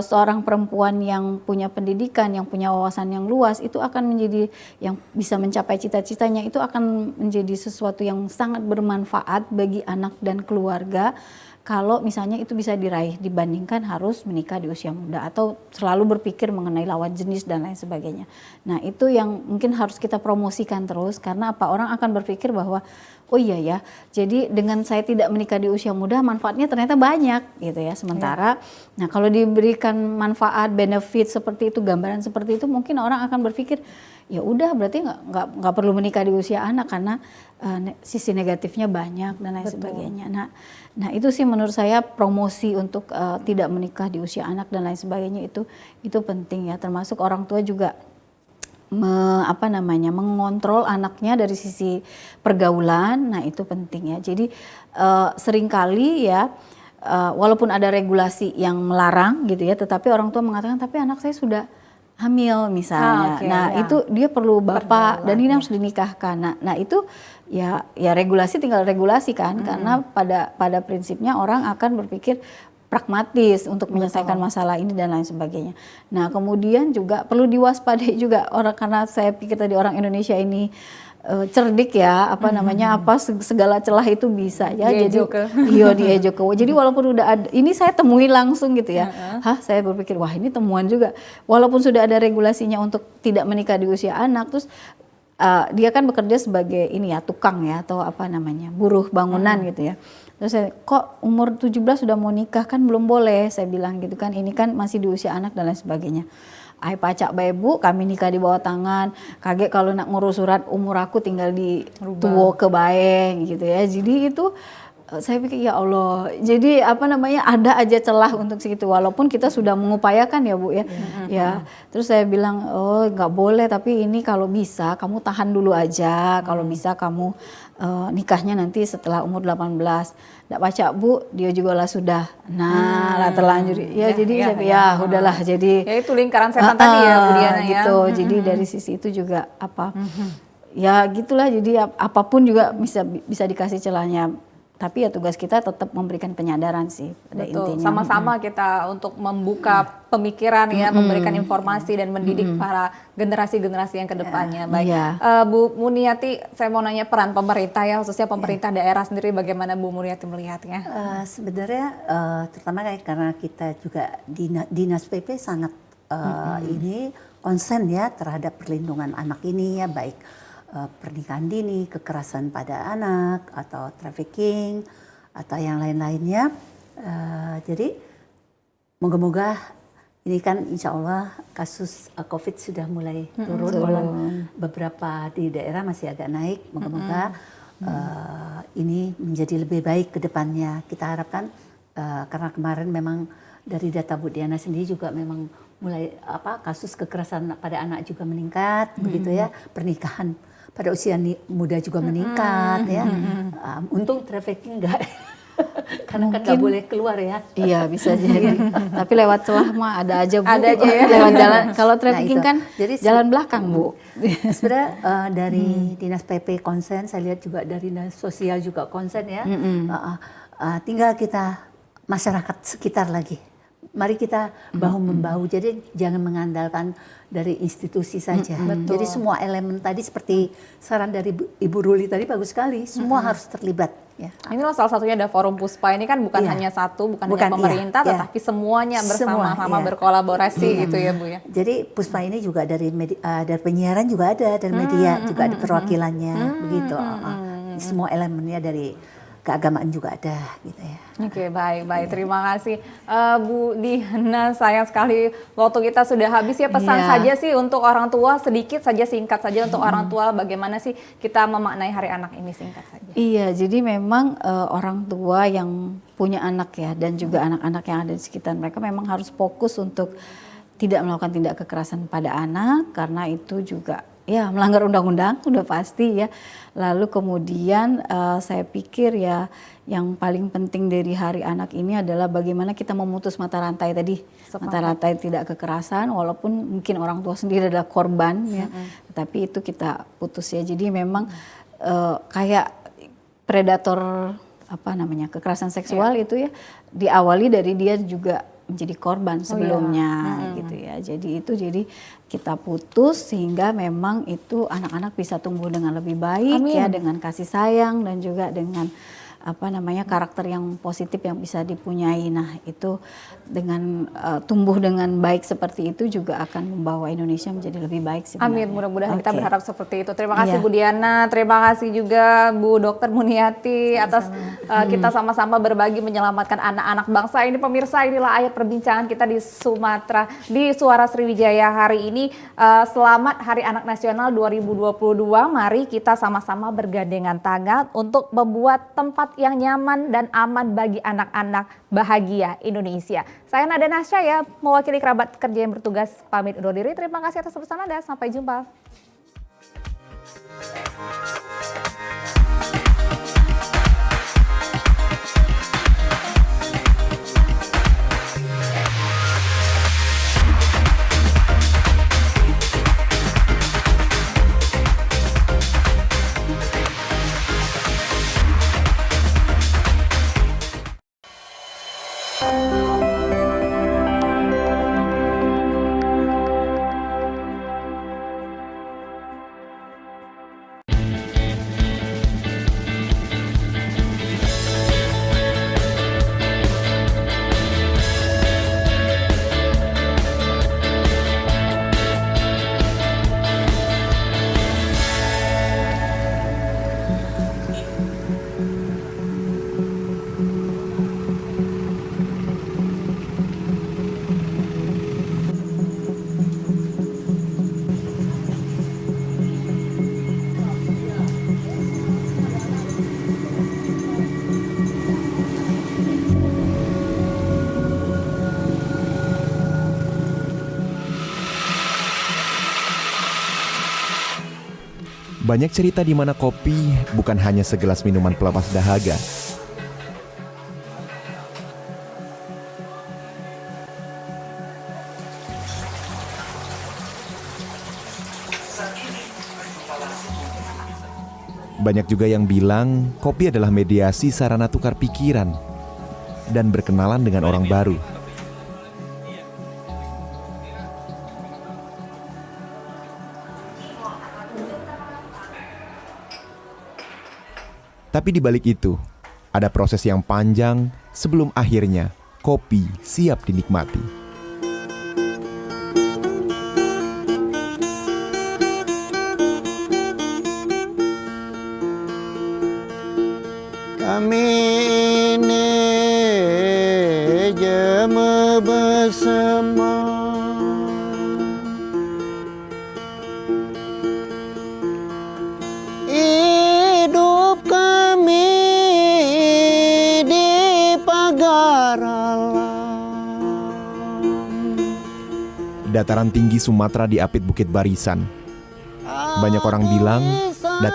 seorang perempuan yang punya pendidikan, yang punya wawasan yang luas itu akan menjadi yang bisa mencapai cita-citanya, itu akan menjadi sesuatu yang sangat bermanfaat bagi anak dan keluarga. Kalau misalnya itu bisa diraih dibandingkan harus menikah di usia muda atau selalu berpikir mengenai lawan jenis dan lain sebagainya. Nah itu yang mungkin harus kita promosikan terus, karena orang akan berpikir bahwa oh iya ya, jadi dengan saya tidak menikah di usia muda manfaatnya ternyata banyak gitu ya. Sementara nah kalau diberikan manfaat, benefit seperti itu, gambaran seperti itu, mungkin orang akan berpikir ya udah berarti nggak perlu menikah di usia anak karena sisi negatifnya banyak dan lain sebagainya. Nah itu sih menurut saya promosi untuk tidak menikah di usia anak dan lain sebagainya itu penting ya, termasuk orang tua juga mengontrol anaknya dari sisi pergaulan. Nah itu penting ya. Jadi seringkali ya walaupun ada regulasi yang melarang gitu ya, tetapi orang tua mengatakan tapi anak saya sudah hamil misalnya. Itu dia perlu bapak dan ini harus dinikahkan. Nah itu ya regulasi tinggal regulasi kan, karena pada prinsipnya orang akan berpikir pragmatis untuk menyelesaikan masalah ini dan lain sebagainya. Nah kemudian juga perlu diwaspadai juga orang, karena saya pikir tadi orang Indonesia ini cerdik ya, segala celah itu bisa ya, diejok. Jadi walaupun udah ada, ini saya temui langsung gitu ya, saya berpikir wah ini temuan juga, walaupun sudah ada regulasinya untuk tidak menikah di usia anak, terus dia kan bekerja sebagai ini ya, tukang ya, atau apa namanya, buruh bangunan gitu ya. Terus saya, kok umur 17 sudah mau nikah, kan belum boleh, saya bilang gitu kan, ini kan masih di usia anak dan lain sebagainya. Ai pacak bae Bu, kami nikah di bawah tangan, kaget kalau nak ngurus surat umur aku tinggal di tuwo ke bae gitu ya. Jadi itu saya pikir ya Allah, jadi apa namanya, ada aja celah untuk segitu, walaupun kita sudah mengupayakan ya Bu ya. Ya, terus saya bilang, oh nggak boleh, tapi ini kalau bisa kamu tahan dulu aja, kalau bisa kamu nikahnya nanti setelah umur 18. Nggak baca Bu, dia juga lah sudah, lah terlanjur. Ya jadi saya pikir, ya udahlah, jadi ya itu lingkaran setan tadi ya Bu Diana ya. Gitu, jadi dari sisi itu juga apa, ya gitulah, jadi apapun juga bisa dikasih celahnya. Tapi ya tugas kita tetap memberikan penyadaran sih pada intinya. Sama-sama kita untuk membuka pemikiran ya, memberikan informasi dan mendidik para generasi-generasi yang kedepannya. Baik, Bu Muniati, saya mau nanya peran pemerintah ya, khususnya pemerintah daerah sendiri, bagaimana Bu Muniati melihatnya? Sebenarnya terutama karena kita juga Dinas PP sangat ini konsen ya terhadap perlindungan anak ini ya, baik pernikahan dini, kekerasan pada anak, atau trafficking, atau yang lain-lainnya. Jadi moga-moga ini kan insya Allah kasus COVID sudah mulai turun, walaupun beberapa di daerah masih agak naik. Moga-moga ini menjadi lebih baik ke depannya. Kita harapkan karena kemarin memang dari data Bu Diana sendiri juga memang mulai kasus kekerasan pada anak juga meningkat, begitu ya, pernikahan pada usia muda juga meningkat ya. Untung trafficking enggak, karena kan nggak boleh keluar ya. Iya bisa jadi. Tapi lewat celah mah ada aja Bu. Ada aja ya. Lewat jalan. Kalau trafficking kan jadi jalan belakang Bu. Sebenarnya dari Dinas PP konsen, saya lihat juga dari Dinas Sosial juga konsen ya. Tinggal kita masyarakat sekitar lagi. Mari kita bahu-membahu, jadi jangan mengandalkan dari institusi saja. Jadi semua elemen tadi seperti saran dari Ibu Ruli tadi bagus sekali, semua harus terlibat. Ya. Inilah salah satunya ada Forum Puspa, ini kan bukan hanya satu, bukan hanya pemerintah, tetapi semuanya bersama-sama berkolaborasi gitu ya Bu ya. Jadi Puspa ini juga dari penyiaran juga ada, dari media juga ada perwakilannya, begitu. Semua elemennya dari keagamaan juga ada gitu ya. Oke, baik. Terima kasih Bu Diana, sayang sekali waktu kita sudah habis ya. Pesan saja sih untuk orang tua, sedikit saja, singkat saja untuk orang tua, bagaimana sih kita memaknai Hari Anak ini, singkat saja. Iya, jadi memang orang tua yang punya anak ya, dan juga anak-anak yang ada di sekitar mereka memang harus fokus untuk tidak melakukan tindak kekerasan pada anak, karena itu juga ya melanggar undang-undang udah pasti ya. Lalu kemudian saya pikir ya yang paling penting dari Hari Anak ini adalah bagaimana kita memutus mata rantai tadi. Mata rantai tidak kekerasan, walaupun mungkin orang tua sendiri adalah korban ya, tapi itu kita putus ya. Jadi memang kayak predator kekerasan seksual itu ya diawali dari dia juga menjadi korban sebelumnya gitu ya. Jadi kita putus sehingga memang itu anak-anak bisa tumbuh dengan lebih baik ya, dengan kasih sayang dan juga dengan karakter yang positif yang bisa dipunyai. Nah itu dengan tumbuh dengan baik seperti itu juga akan membawa Indonesia menjadi lebih baik sebenarnya. Amin, mudah-mudahan kita berharap seperti itu. Terima kasih Bu Diana, terima kasih juga Bu Dr. Muniati atas kita sama-sama berbagi menyelamatkan anak-anak bangsa. Ini pemirsa, inilah akhir perbincangan kita di Sumatera, di Suara Sriwijaya hari ini. Selamat Hari Anak Nasional 2022. Mari kita sama-sama bergandengan tangan untuk membuat tempat yang nyaman dan aman bagi anak-anak bahagia Indonesia. Saya Nada Nasya mewakili kerabat kerja yang bertugas pamit undur diri. Terima kasih atas kebersamaan Anda. Sampai jumpa. Banyak cerita di mana kopi bukan hanya segelas minuman pelepas dahaga. Banyak juga yang bilang kopi adalah mediasi sarana tukar pikiran dan berkenalan dengan orang baru. Tapi di balik itu, ada proses yang panjang sebelum akhirnya kopi siap dinikmati. Kami ini jema bersama, hidup kami di pagar alam. Dataran tinggi Sumatera diapit bukit barisan. Banyak orang bilang